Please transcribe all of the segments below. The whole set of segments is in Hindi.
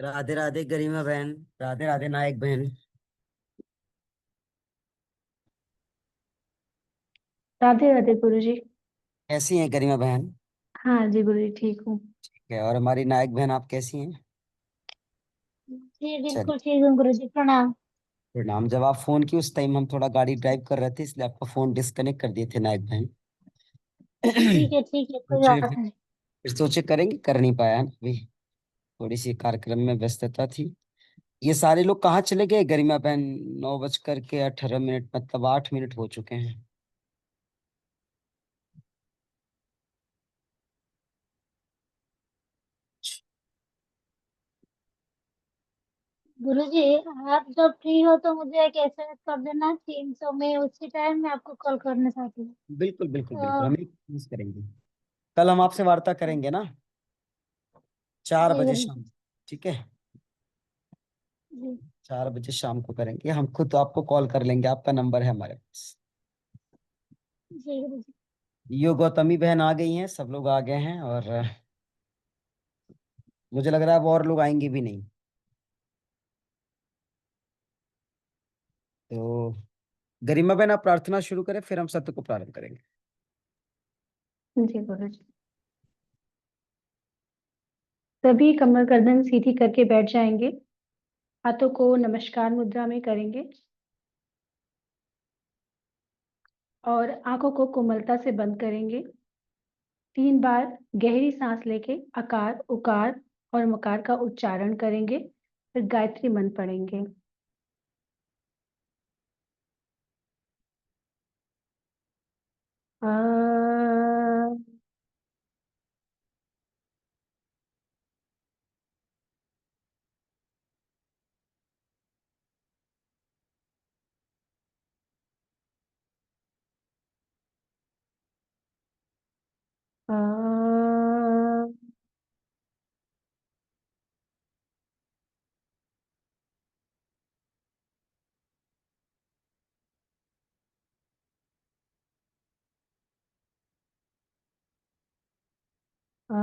राधे राधे गरिमा बहन। राधे राधे नायक बहन। राधे राधे गुरु जी। कैसी हैं गरिमा बहन? हाँ जी गुरु जी, ठीक हूँ। ठीक है। और हमारी नायक बहन आप कैसी हैं? जी चलिए। बिल्कुल ठीक हूँ गुरु जी, प्रणाम। प्रणाम। जब आप फोन की उस टाइम हम थोड़ा गाड़ी ड्राइव कर रहे थे, इसलिए आपका फोन डिस्कनेक्ट कर दिए थे नायक बहन। ठीक है, कोई सोचे बात फिर नहीं। सोचे करेंगे, कर नहीं पाया ना अभी। थोड़ी सी कार्यक्रम में व्यस्तता थी। ये सारे लोग कहाँ चले गए गरिमा बहन? 9:18 मतलब 8 मिनट हो चुके हैं। गुरु जी, आप जब फ्री हो तो मुझे एक एसएमएस कर देना टीम, तो मैं उसी टाइम में आपको कॉल करना चाहती हूँ। बिल्कुल बिल्कुल बिल्कुल, तो हम एक मिस करेंगे। कल हम आपसे वार्ता करेंगे ना, 4 बजे गुरु शाम। जी। ठीक है। जी 4 बजे शाम को करेंगे, हम खुद आपको कॉल कर लेंगे, आपका नंबर है हमारे पास। जी गुरु जी। यो गौतमी बहन आ गई हैं, सब लोग आ गए हैं। और मुझे लग रहा है अब और लोग आएंगे भी नहीं। तो गरिमा बहन आप प्रार्थना शुरू करें, फिर हम सत्र को प्रारंभ करेंगे। जी गुरु जी। सभी कमर गर्दन सीधी करके बैठ जाएंगे। हाथों को नमस्कार मुद्रा में करेंगे और आंखों को कोमलता से बंद करेंगे। 3 बार गहरी सांस लेके अकार, उकार और मकार का उच्चारण करेंगे। फिर गायत्री मंत्र पढ़ेंगे। आ, आ, आ,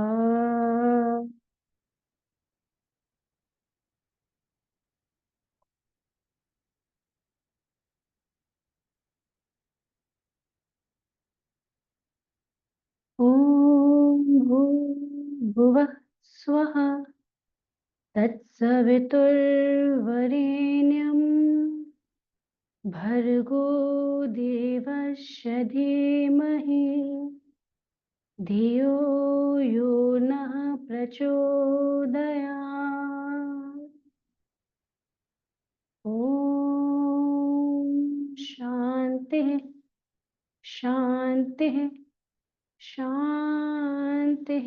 ॐ भूर्भुवः स्वः तत्सवितुर्वरेण्यं भर्गो देवस्य धीमहि धियो यो नः प्रचोदयात्। ॐ शांति शांति शांति।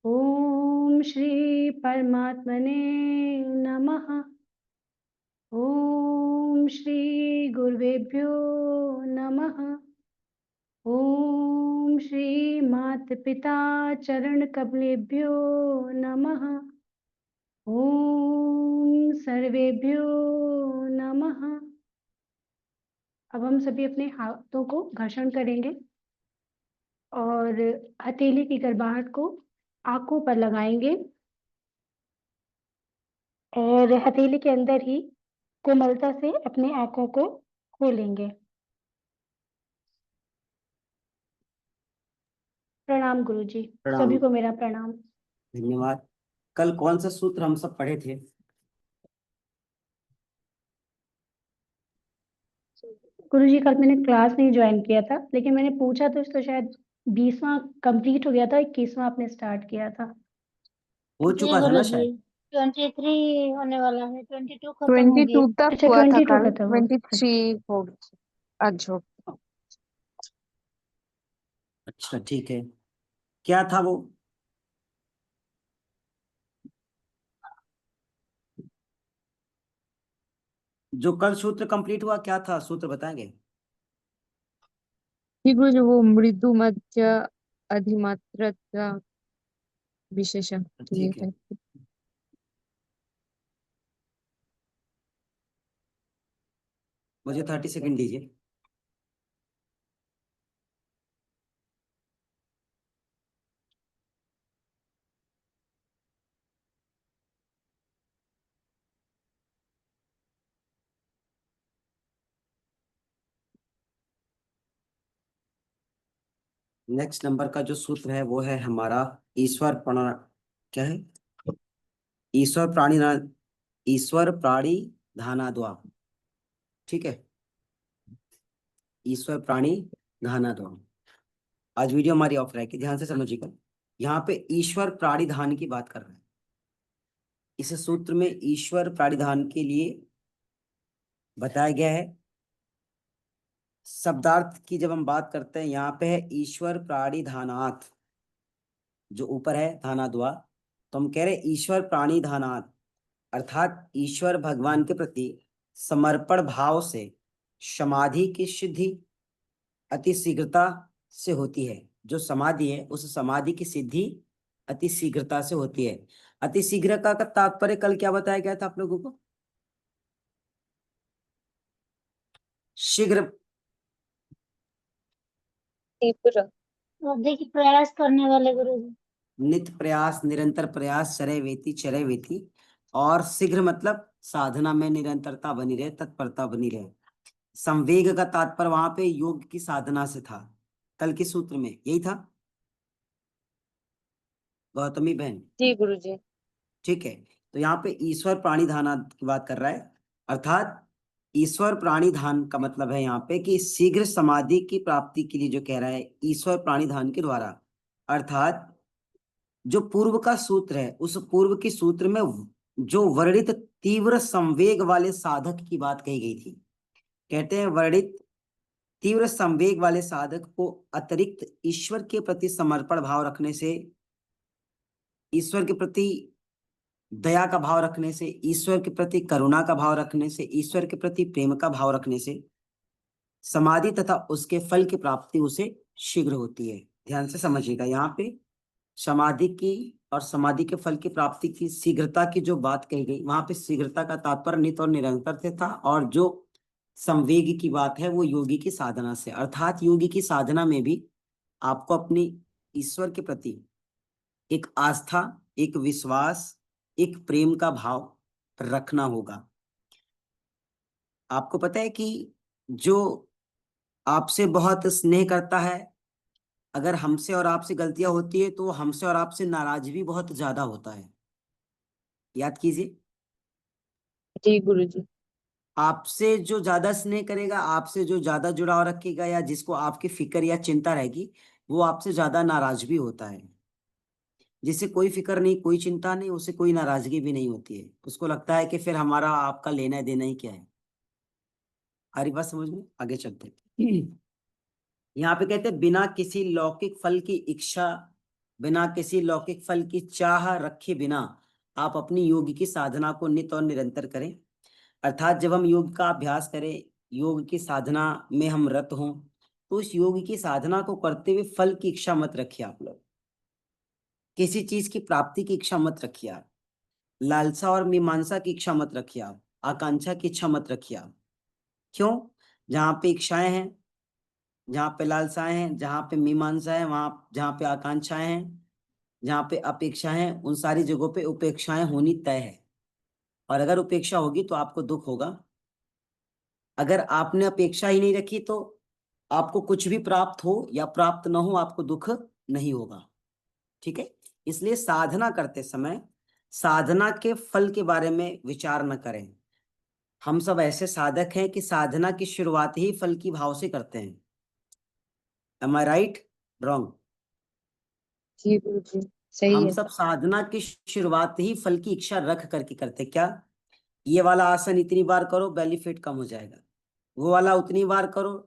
ओम श्री परमात्मने नमः। ओम श्री गुरुवेभ्यो नमः। ओम श्री मात पिता चरण कमलेभ्यो नमः। ओम सर्वेभ्यो नमः। अब हम सभी अपने हाथों को घर्षण करेंगे और हथेली की गर्भाहट को आंखों पर लगाएंगे और हथेली के अंदर ही कोमलता से अपनी आंखों को खोलेंगे। प्रणाम गुरु जी। प्रणाम। सभी को मेरा प्रणाम। धन्यवाद। कल कौन सा सूत्र हम सब पढ़े थे? गुरु जी, कल मैंने क्लास नहीं ज्वाइन किया था, लेकिन मैंने पूछा तो शायद 20वां कंप्लीट हो गया था, 21वां आपने स्टार्ट किया था। हो जी चुका था गुरु ना जी, शायद। 23 होने वाला है, 22 खत्म हो 22 गई। तक अच्छा, हुआ था 22 कल, खत्म हो गई। 23 हो आज हो। अच्छा ठीक है। क्या था वो? जो कल सूत्र कंप्लीट हुआ, क्या था सूत्र बताएंगे? ठीक है, जो वो मृदु मध्य अधिमात्रता विशेषण ये ठीक है। था। मुझे 30 सेकंड दीजिए। नेक्स्ट नंबर का जो सूत्र है वो है हमारा ईश्वर प्रण क्या है, ईश्वर प्राणी ईश्वर प्राणी धानाद्वा। ठीक है, ईश्वर प्राणी धानाद्वा। आज वीडियो हमारी ऑफ रहेगी, ध्यान से समझिएगा। यहाँ पे ईश्वर प्राणिधान की बात कर रहे हैं। इस सूत्र में ईश्वर प्राणिधान के लिए बताया गया है। शब्दार्थ की जब हम बात करते हैं, यहाँ पे है ईश्वर प्राणिधानात्, जो ऊपर है धानाद्वा, तो हम कह रहे हैं ईश्वर प्राणिधानात्, अर्थात ईश्वर भगवान के प्रति समर्पण भाव से समाधि की सिद्धि अति शीघ्रता से होती है। जो समाधि है उस समाधि की सिद्धि अति शीघ्रता से होती है। अति शीघ्र का तात्पर्य कल क्या बताया गया था आप लोगों को? शीघ्र, तीव्र। देखिए प्रयास करने वाले गुरु जी। नित प्रयास, निरंतर प्रयास, चरे वेती चरे वेती। और शीघ्र मतलब साधना में निरंतरता बनी रहे, तत्परता बनी रहे। संवेग का तात्पर्य वहां पे योग की साधना से था, कल के सूत्र में यही था गौतमी बहन। जी गुरु जी। ठीक है, तो यहाँ पे ईश्वर प्राणिधान की बात कर रहा है, अर्थात ईश्वर प्राणिधान का मतलब है यहाँ पे कि शीघ्र समाधि की प्राप्ति के लिए जो कह रहा है ईश्वर प्राणिधान के द्वारा, अर्थात जो पूर्व का सूत्र है उस पूर्व के सूत्र में जो वर्णित तीव्र संवेग वाले साधक की बात कही गई थी। कहते हैं वर्णित तीव्र संवेग वाले साधक को अतिरिक्त ईश्वर के प्रति समर्पण भाव रखने से, ईश्वर के प्रति दया का भाव रखने से, ईश्वर के प्रति करुणा का भाव रखने से, ईश्वर के प्रति प्रेम का भाव रखने से समाधि तथा उसके फल की प्राप्ति उसे शीघ्र होती है। ध्यान से समझिएगा, यहाँ पे समाधि की और समाधि के फल की प्राप्ति की शीघ्रता की जो बात कही गई, वहां पे शीघ्रता का तात्पर्य नित और निरंतर से था, और जो संवेग की बात है वो योगी की साधना से, अर्थात योगी की साधना में भी आपको अपनी ईश्वर के प्रति एक आस्था, एक विश्वास, एक प्रेम का भाव रखना होगा। आपको पता है कि जो आपसे बहुत स्नेह करता है, अगर हमसे और आपसे गलतियां होती है तो हमसे और आपसे नाराज भी बहुत ज्यादा होता है। याद कीजिए, जी गुरु जी। आपसे जो ज्यादा स्नेह करेगा, आपसे जो ज्यादा जुड़ाव रखेगा, या जिसको आपकी फिक्र या चिंता रहेगी, वो आपसे ज्यादा नाराज भी होता है। जिससे कोई फिक्र नहीं, कोई चिंता नहीं, उसे कोई नाराजगी भी नहीं होती है। उसको लगता है कि फिर हमारा आपका लेना देना ही क्या है। हमारी बात समझ में, आगे चलते हैं। यहाँ पे कहते हैं बिना किसी लौकिक फल की इच्छा, बिना किसी लौकिक फल की चाह रखे बिना आप अपनी योग की साधना को नित और निरंतर करें। अर्थात जब हम योग का अभ्यास करें, योग की साधना में हम रत हों, तो उस योग की साधना को करते हुए फल की इच्छा मत रखिए आप लोग। किसी चीज की प्राप्ति की इच्छा मत रखिए आप। लालसा और मीमांसा की इच्छा मत रखिए आप। आकांक्षा की इच्छा मत रखिए आप। क्यों? जहाँ पे इच्छाएं हैं, जहाँ पे लालसाएं हैं, जहाँ पे मीमांसा है, वहां जहाँ पे आकांक्षाएं हैं, जहाँ पे अपेक्षाएं हैं, उन सारी जगहों पे उपेक्षाएं होनी तय है। और अगर उपेक्षा होगी तो आपको दुख होगा। अगर आपने अपेक्षा ही नहीं रखी तो आपको कुछ भी प्राप्त हो या प्राप्त न हो, आपको दुख नहीं होगा। ठीक है, इसलिए साधना करते समय साधना के फल के बारे में विचार न करें। हम सब ऐसे साधक हैं कि साधना की शुरुआत ही फल की भाव से करते हैं। एम आई राइट, रॉन्ग? जी गुरु जी। सही हम है। सब साधना की शुरुआत ही फल की इच्छा रख करके करते। क्या? ये वाला आसन इतनी बार करो बेली फैट कम हो जाएगा, वो वाला उतनी बार करो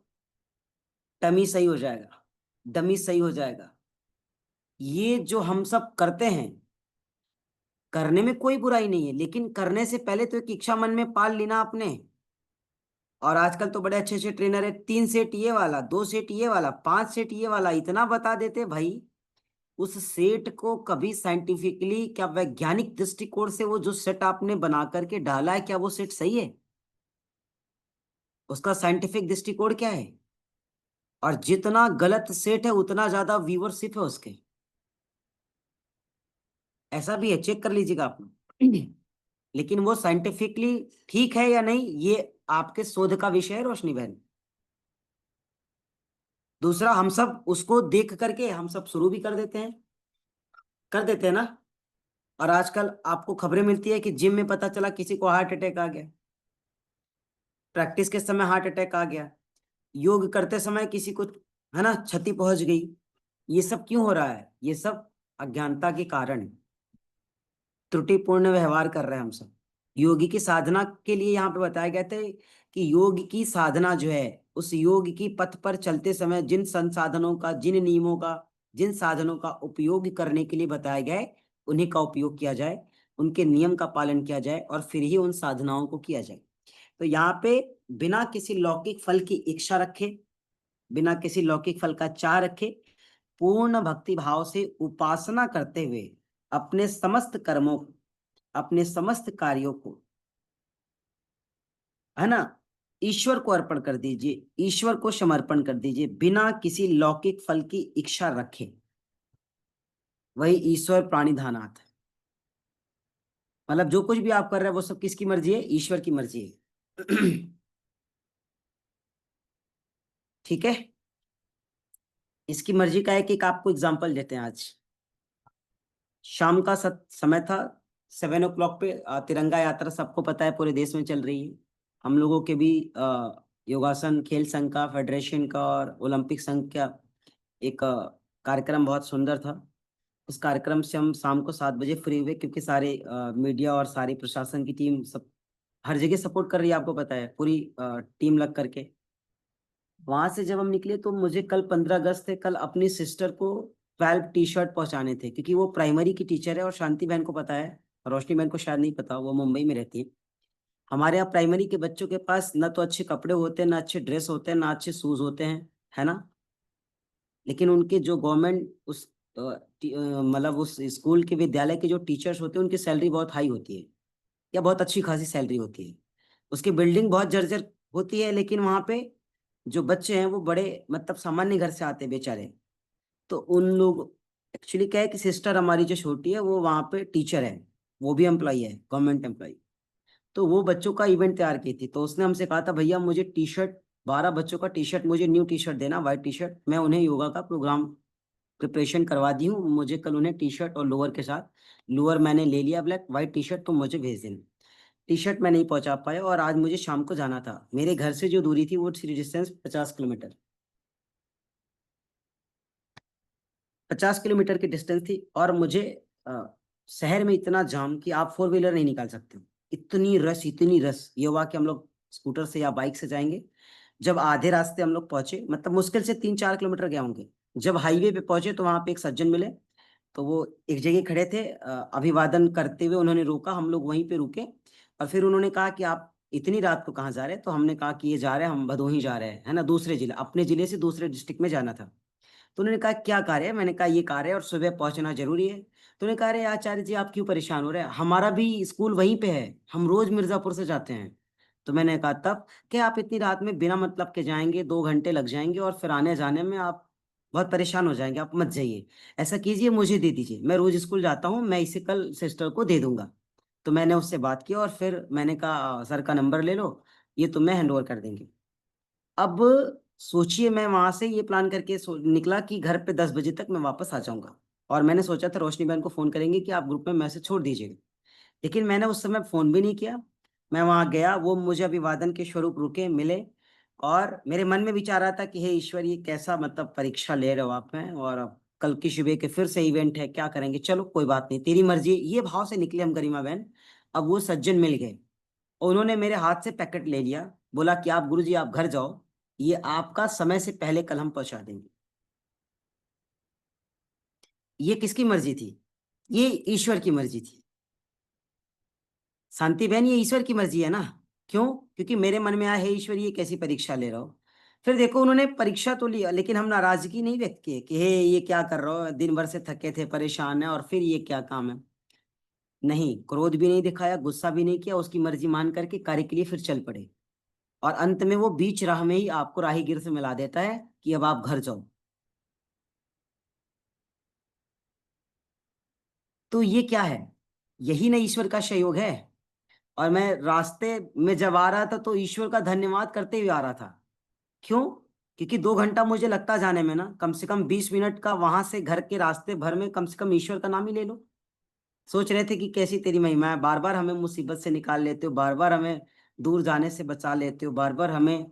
टमी सही हो जाएगा, डमी सही हो जाएगा। ये जो हम सब करते हैं, करने में कोई बुराई नहीं है, लेकिन करने से पहले तो एक इच्छा मन में पाल लेना आपने। और आजकल तो बड़े अच्छे अच्छे ट्रेनर है, 3 सेट ये वाला, 2 सेट ये वाला, 5 सेट ये वाला, इतना बता देते भाई। उस सेट को कभी साइंटिफिकली, क्या वैज्ञानिक दृष्टिकोण से वो जो सेट आपने बना करके डाला है, क्या वो सेट सही है? उसका साइंटिफिक दृष्टिकोण क्या है? और जितना गलत सेट है उतना ज्यादा व्यूअरशिप है उसके। ऐसा भी है, चेक कर लीजिएगा आप लोग। लेकिन वो साइंटिफिकली ठीक है या नहीं, ये आपके शोध का विषय है रोशनी बहन। दूसरा, हम सब उसको देख करके हम सब शुरू भी कर देते हैं ना। और आजकल आपको खबरें मिलती है कि जिम में पता चला किसी को हार्ट अटैक आ गया, प्रैक्टिस के समय हार्ट अटैक आ गया, योग करते समय किसी को, है ना, क्षति पहुंच गई। ये सब क्यों हो रहा है? ये सब अज्ञानता के कारण है। त्रुटिपूर्ण व्यवहार कर रहे हैं हम सब। योगी की साधना के लिए यहाँ पे बताया गया था कि योग की साधना जो है, उस योग की पथ पर चलते समय जिन संसाधनों का, जिन नियमों का, जिन साधनों का उपयोग करने के लिए बताया गया है, उन्हीं का उपयोग किया जाए, उनके नियम का पालन किया जाए और फिर ही उन साधनाओं को किया जाए। तो यहाँ पे बिना किसी लौकिक फल की इच्छा रखे, बिना किसी लौकिक फल का चाह रखे, पूर्ण भक्ति भाव से उपासना करते हुए अपने समस्त कर्मों को, अपने समस्त कार्यों को, है ना, ईश्वर को अर्पण कर दीजिए, ईश्वर को समर्पण कर दीजिए बिना किसी लौकिक फल की इच्छा रखे। वही ईश्वर प्राणिधानाथ है। मतलब जो कुछ भी आप कर रहे हैं वो सब किसकी मर्जी है? ईश्वर की मर्जी है। ठीक है। इसकी मर्जी का एक एक आपको एग्जाम्पल देते हैं आज। शाम का समय था, 7 o'clock पे तिरंगा यात्रा सबको पता है पूरे देश में चल रही है। हम लोगों के भी योगासन खेल संघ का, फेडरेशन का और ओलंपिक संघ का एक कार्यक्रम बहुत सुंदर था। उस कार्यक्रम से हम शाम को 7 बजे फ्री हुए, क्योंकि सारे मीडिया और सारी प्रशासन की टीम सब हर जगह सपोर्ट कर रही है, आपको पता है, पूरी टीम लग करके। वहां से जब हम निकले तो मुझे कल 15 अगस्त थे, कल अपनी सिस्टर को 12 टी-शर्ट पहुंचाने थे, क्योंकि वो प्राइमरी की टीचर है और शांति बहन को पता है, रोशनी बहन को शायद नहीं पता, वो मुंबई में रहती है। हमारे यहाँ प्राइमरी के बच्चों के पास ना तो अच्छे कपड़े होते हैं, ना अच्छे ड्रेस होते हैं, ना अच्छे शूज होते हैं, है ना। लेकिन उनके जो गवर्नमेंट उस मतलब उस स्कूल के विद्यालय के जो टीचर्स होते हैं, उनकी सैलरी बहुत हाई होती है, या बहुत अच्छी खासी सैलरी होती है। उसकी बिल्डिंग बहुत जर्जर होती है, लेकिन वहाँ पे जो बच्चे हैं वो बड़े मतलब सामान्य घर से आते हैं बेचारे। तो उन लोग, एक्चुअली क्या है कि सिस्टर हमारी जो छोटी है वो वहाँ पे टीचर है, वो भी एम्प्लॉई है, गवर्नमेंट एम्प्लॉई। तो वो बच्चों का इवेंट तैयार की थी, तो उसने हमसे कहा था भैया मुझे टी-शर्ट, 12 बच्चों का टी-शर्ट, मुझे न्यू टी-शर्ट देना, वाइट टी-शर्ट। मैं उन्हें योगा का प्रोग्राम प्रिपरेशन करवा दी हूँ, मुझे कल उन्हें टी-शर्ट और लोअर के साथ, लोअर मैंने ले लिया ब्लैक, वाइट टी-शर्ट तो मुझे भेज देना। टी-शर्ट मैं नहीं पहुंचा पाया और आज मुझे शाम को जाना था। मेरे घर से जो दूरी थी वो थी डिस्टेंस 50 किलोमीटर, 50 किलोमीटर की डिस्टेंस थी। और मुझे शहर में इतना जाम कि आप 4 व्हीलर नहीं निकाल सकते, इतनी रश, इतनी रश। ये हुआ कि हम लोग स्कूटर से या बाइक से जाएंगे। जब आधे रास्ते हम लोग पहुंचे, मतलब मुश्किल से 3-4 किलोमीटर गए होंगे, जब हाईवे पे पहुंचे तो वहां पे एक सज्जन मिले। तो वो एक जगह खड़े थे, अभिवादन करते हुए उन्होंने रोका, हम लोग वहीं पे रुके। और फिर उन्होंने कहा कि आप इतनी रात को कहाँ जा रहे हैं? तो हमने कहा कि ये जा रहे हैं, हम भदोही जा रहे हैं, है ना, दूसरे जिले, अपने जिले से दूसरे डिस्ट्रिक्ट में जाना था। तो उन्होंने कहा क्या कार्य है? मैंने कहा ये कार्य है और सुबह पहुंचना जरूरी है। तो उन्होंने कहा अरे आचार्य जी आप क्यों परेशान हो रहे हैं, हमारा भी स्कूल वहीं पे है, हम रोज मिर्जापुर से जाते हैं। तो मैंने कहा तब क्या आप इतनी रात में बिना मतलब के जाएंगे, 2 घंटे लग जाएंगे और फिर आने जाने में आप बहुत परेशान हो जाएंगे, आप मत जाइए। ऐसा कीजिए मुझे दे दीजिए, मैं रोज स्कूल जाता हूँ, मैं इसे कल सिस्टर को दे दूंगा। तो मैंने उससे बात की और फिर मैंने कहा सर का नंबर ले लो, ये तुम्हें हैंड ओवर कर देंगे। अब सोचिए, मैं वहां से ये प्लान करके निकला कि घर पे 10 बजे तक मैं वापस आ जाऊंगा। और मैंने सोचा था रोशनी बहन को फोन करेंगे कि आप ग्रुप में मैसेज छोड़ दीजिएगा, लेकिन मैंने उस समय फोन भी नहीं किया। मैं वहां गया, वो मुझे अभिवादन के स्वरूप रुके, मिले। और मेरे मन में विचार रहा था कि हे ईश्वर, ये कैसा मतलब परीक्षा ले रहे हो आप हैं, और अब कल की सुबह के फिर से इवेंट है, क्या करेंगे, चलो कोई बात नहीं, तेरी मर्जी, ये भाव से निकले हम गरिमा बहन। अब वो सज्जन मिल गए और उन्होंने मेरे हाथ से पैकेट ले लिया, बोला कि आप गुरुजी आप घर जाओ, ये आपका समय से पहले कल हम पहुंचा देंगे। ये किसकी मर्जी थी? ये ईश्वर की मर्जी थी। शांति बहन, ये ईश्वर की मर्जी है ना। क्यों? क्योंकि मेरे मन में आया है ईश्वर ये कैसी परीक्षा ले रहा हो। फिर देखो उन्होंने परीक्षा तो लिया, लेकिन हम नाराजगी नहीं व्यक्त किए कि हे ये क्या कर रहे हो, दिन भर से थके थे, परेशान है, और फिर ये क्या काम है। नहीं, क्रोध भी नहीं दिखाया, गुस्सा भी नहीं किया, उसकी मर्जी मान करके कार्य के लिए फिर चल पड़े। और अंत में वो बीच राह में ही आपको राहीगीर से मिला देता है कि अब आप घर जाओ। तो ये क्या है? यही ना ईश्वर का सहयोग है। और मैं रास्ते में जब आ रहा था तो ईश्वर का धन्यवाद करते हुए आ रहा था। क्यों? क्योंकि 2 घंटा मुझे लगता जाने में ना, कम से कम 20 मिनट का वहां से घर के रास्ते भर में कम से कम ईश्वर का नाम ही ले लो। सोच रहे थे कि कैसी तेरी महिमा है, बार बार हमें मुसीबत से निकाल लेते हो, बार बार हमें दूर जाने से बचा लेते हो, बार बार हमें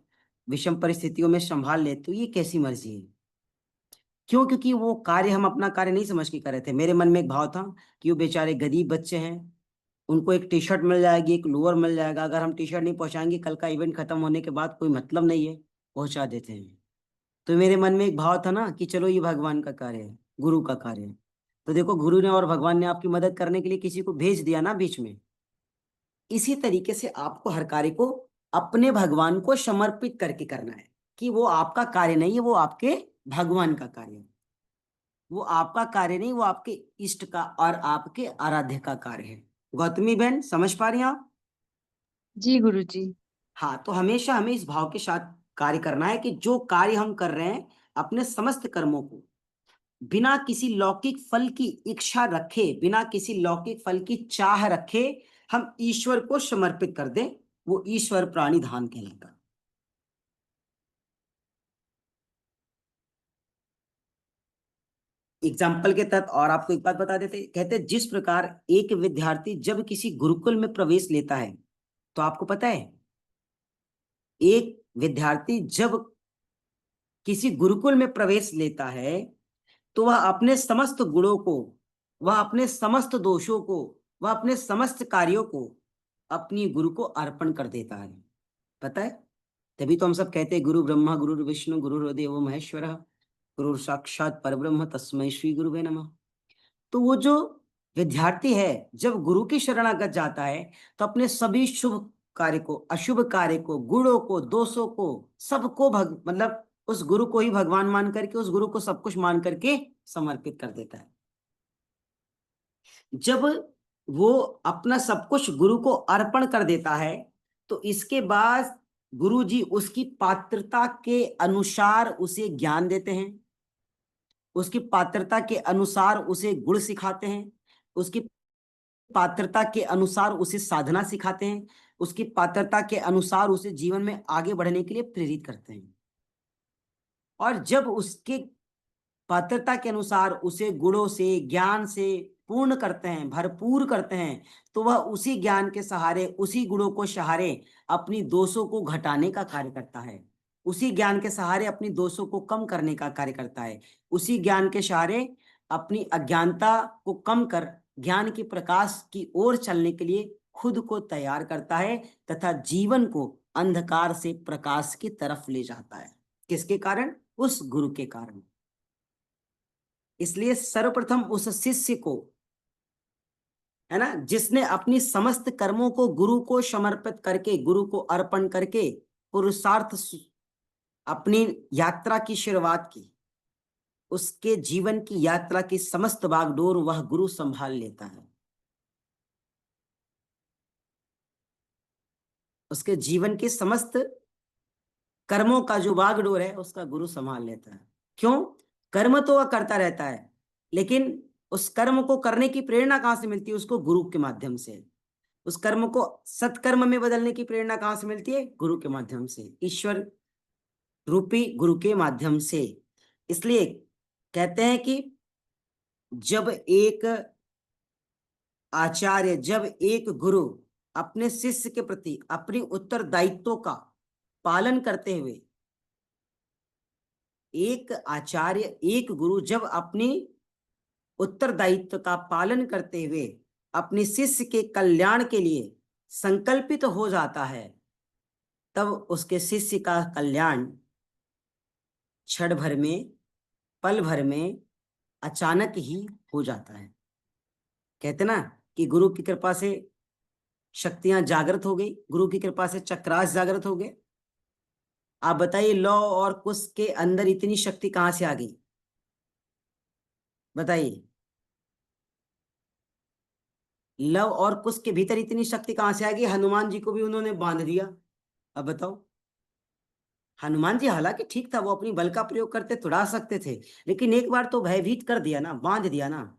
विषम परिस्थितियों में संभाल लेते हो, ये कैसी मर्जी है। क्यों? क्योंकि वो कार्य हम अपना कार्य नहीं समझ के कर रहे थे। मेरे मन में एक भाव था कि वो बेचारे गरीब बच्चे हैं, उनको एक टी शर्ट मिल जाएगी, एक लोअर मिल जाएगा, अगर हम टी शर्ट नहीं पहुंचाएंगे कल का इवेंट खत्म होने के बाद कोई मतलब नहीं है, पहुंचा देते हैं। तो मेरे मन में एक भाव था ना कि चलो ये भगवान का कार्य है, गुरु का कार्य है। तो देखो, गुरु ने और भगवान ने आपकी मदद करने के लिए किसी को भेज दिया ना बीच में। इसी तरीके से आपको हर कार्य को अपने भगवान को समर्पित करके करना है, कि वो आपका कार्य नहीं है, वो आपके भगवान का कार्य है। वो आपका कार्य नहीं, वो आपके इष्ट का और आपके आराध्य का कार्य है। गौतमी बहन, समझ पा रही हैं आप? जी गुरुजी। हाँ, तो हमेशा हमें इस भाव के साथ कार्य करना है कि जो कार्य हम कर रहे हैं, अपने समस्त कर्मों को बिना किसी लौकिक फल की इच्छा रखे, बिना किसी लौकिक फल की चाह रखे हम ईश्वर को समर्पित कर दें। वो ईश्वर प्राणिधान कहलाता है। एग्जाम्पल के तहत और आपको एक बात बता देते, कहते जिस प्रकार एक विद्यार्थी जब किसी गुरुकुल में प्रवेश लेता है, तो आपको पता है, एक विद्यार्थी जब किसी गुरुकुल में प्रवेश लेता है तो वह अपने समस्त गुणों को, वह अपने समस्त दोषों को, वह अपने समस्त कार्यों को अपनी गुरु को अर्पण कर देता है। पता है, तभी तो हम सब कहते हैं गुरु ब्रह्मा गुरु विष्णु गुरु देवो महेश्वर, गुरु साक्षात परब्रह्म तस्मै श्री गुरुवे नमः। तो वो जो विद्यार्थी है, जब गुरु की शरणागत जाता है, तो अपने सभी शुभ कार्य को, अशुभ कार्य को, गुणों को, दोषों को, सबको मतलब उस गुरु को ही भगवान मान करके, उस गुरु को सब कुछ मान करके समर्पित कर देता है। जब वो अपना सब कुछ गुरु को अर्पण कर देता है, तो इसके बाद गुरु जी उसकी पात्रता के अनुसार उसे ज्ञान देते हैं, उसकी पात्रता के अनुसार उसे गुण सिखाते हैं, उसकी पात्रता के अनुसार उसे साधना सिखाते हैं, उसकी पात्रता के अनुसार उसे जीवन में आगे बढ़ने के लिए प्रेरित करते हैं। और जब उसके पात्रता के अनुसार उसे गुणों से, ज्ञान से पूर्ण करते हैं, भरपूर करते हैं, तो वह उसी ज्ञान के सहारे, उसी गुणों को सहारे अपनी दोषों को घटाने का कार्य करता है, उसी ज्ञान के सहारे अपनी दोषों को कम करने का कार्य करता है, उसी ज्ञान के सहारे अपनी अज्ञानता को कम कर ज्ञान की प्रकाश की ओर चलने के लिए खुद को तैयार करता है, तथा जीवन को अंधकार से प्रकाश की तरफ ले जाता है। किसके कारण? उस गुरु के कारण। इसलिए सर्वप्रथम उस शिष्य को, है ना, जिसने अपनी समस्त कर्मों को गुरु को समर्पित करके, गुरु को अर्पण करके अपनी यात्रा की शुरुआत की, उसके जीवन की यात्रा की समस्त बागडोर वह गुरु संभाल लेता है। उसके जीवन के समस्त कर्मों का जो बागडोर है, उसका गुरु संभाल लेता है। क्यों? कर्म तो वह करता रहता है, लेकिन उस कर्म को करने की प्रेरणा कहां से मिलती है? उसको गुरु के माध्यम से। उस कर्म को सत्कर्म में बदलने की प्रेरणा कहां से मिलती है? गुरु के माध्यम से, ईश्वर रूपी गुरु के माध्यम से। इसलिए कहते हैं कि जब एक आचार्य, जब एक गुरु अपने शिष्य के प्रति अपनी उत्तरदायित्वों का पालन करते हुए, एक आचार्य, एक गुरु जब अपनी उत्तरदायित्व का पालन करते हुए अपने शिष्य के कल्याण के लिए संकल्पित हो जाता है, तब उसके शिष्य का कल्याण क्षण भर में, पल भर में, अचानक ही हो जाता है। कहते ना कि गुरु की कृपा से शक्तियां जागृत हो गई, गुरु की कृपा से चक्रास जागृत हो गए। आप बताइए, लौ और कुश के अंदर इतनी शक्ति कहां से आ गई? बताइए, लव और कुश के भीतर इतनी शक्ति कहां से आ गई? हनुमान जी को भी उन्होंने बांध दिया। अब बताओ, हनुमान जी हालांकि ठीक था, वो अपनी बल का प्रयोग करते तुड़ा सकते थे, लेकिन एक बार तो भयभीत कर दिया ना, बांध दिया ना।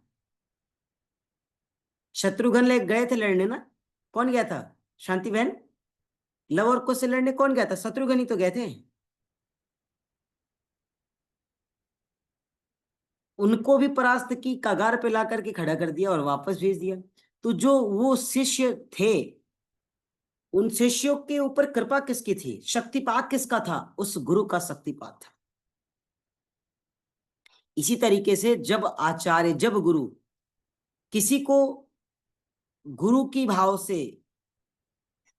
शत्रुघ्न ले गए थे लड़ने ना, कौन गया था? शांति बहन, लव और कुश से लड़ने कौन गया था? शत्रुघ्न ही तो गए थे। उनको भी परास्त की, कगार पे ला करके खड़ा कर दिया और वापस भेज दिया। तो जो वो शिष्य थे, उन शिष्यों के ऊपर कृपा किसकी थी, शक्तिपात किसका था, उस गुरु का शक्तिपात था। इसी तरीके से जब आचार्य, जब गुरु किसी को गुरु की भाव से,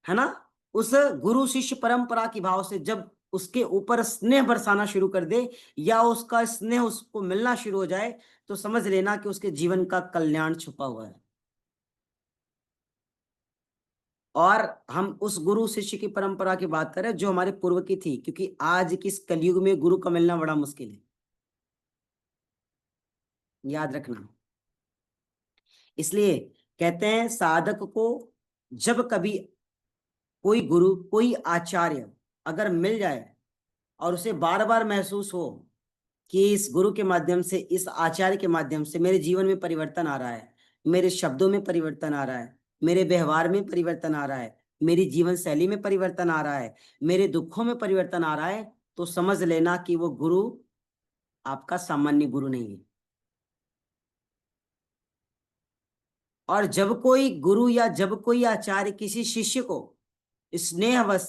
है ना, उस गुरु शिष्य परंपरा की भाव से जब उसके ऊपर स्नेह बरसाना शुरू कर दे, या उसका स्नेह उसको मिलना शुरू हो जाए, तो समझ लेना कि उसके जीवन का कल्याण छुपा हुआ है। और हम उस गुरु शिष्य की परंपरा की बात करें जो हमारे पूर्व की थी, क्योंकि आज की इस कलयुग में गुरु का मिलना बड़ा मुश्किल है, याद रखना। इसलिए कहते हैं साधक को जब कभी कोई गुरु, कोई आचार्य अगर मिल जाए और उसे बार बार महसूस हो कि इस गुरु के माध्यम से, इस आचार्य के माध्यम से मेरे जीवन में परिवर्तन आ रहा है, मेरे शब्दों में परिवर्तन आ रहा है, मेरे व्यवहार में परिवर्तन आ रहा है, मेरी जीवन शैली में परिवर्तन आ रहा है, मेरे दुखों में परिवर्तन आ रहा है, तो समझ लेना कि वो गुरु आपका सामान्य गुरु नहीं है। और जब कोई गुरु या जब कोई आचार्य किसी शिष्य को स्नेहवश,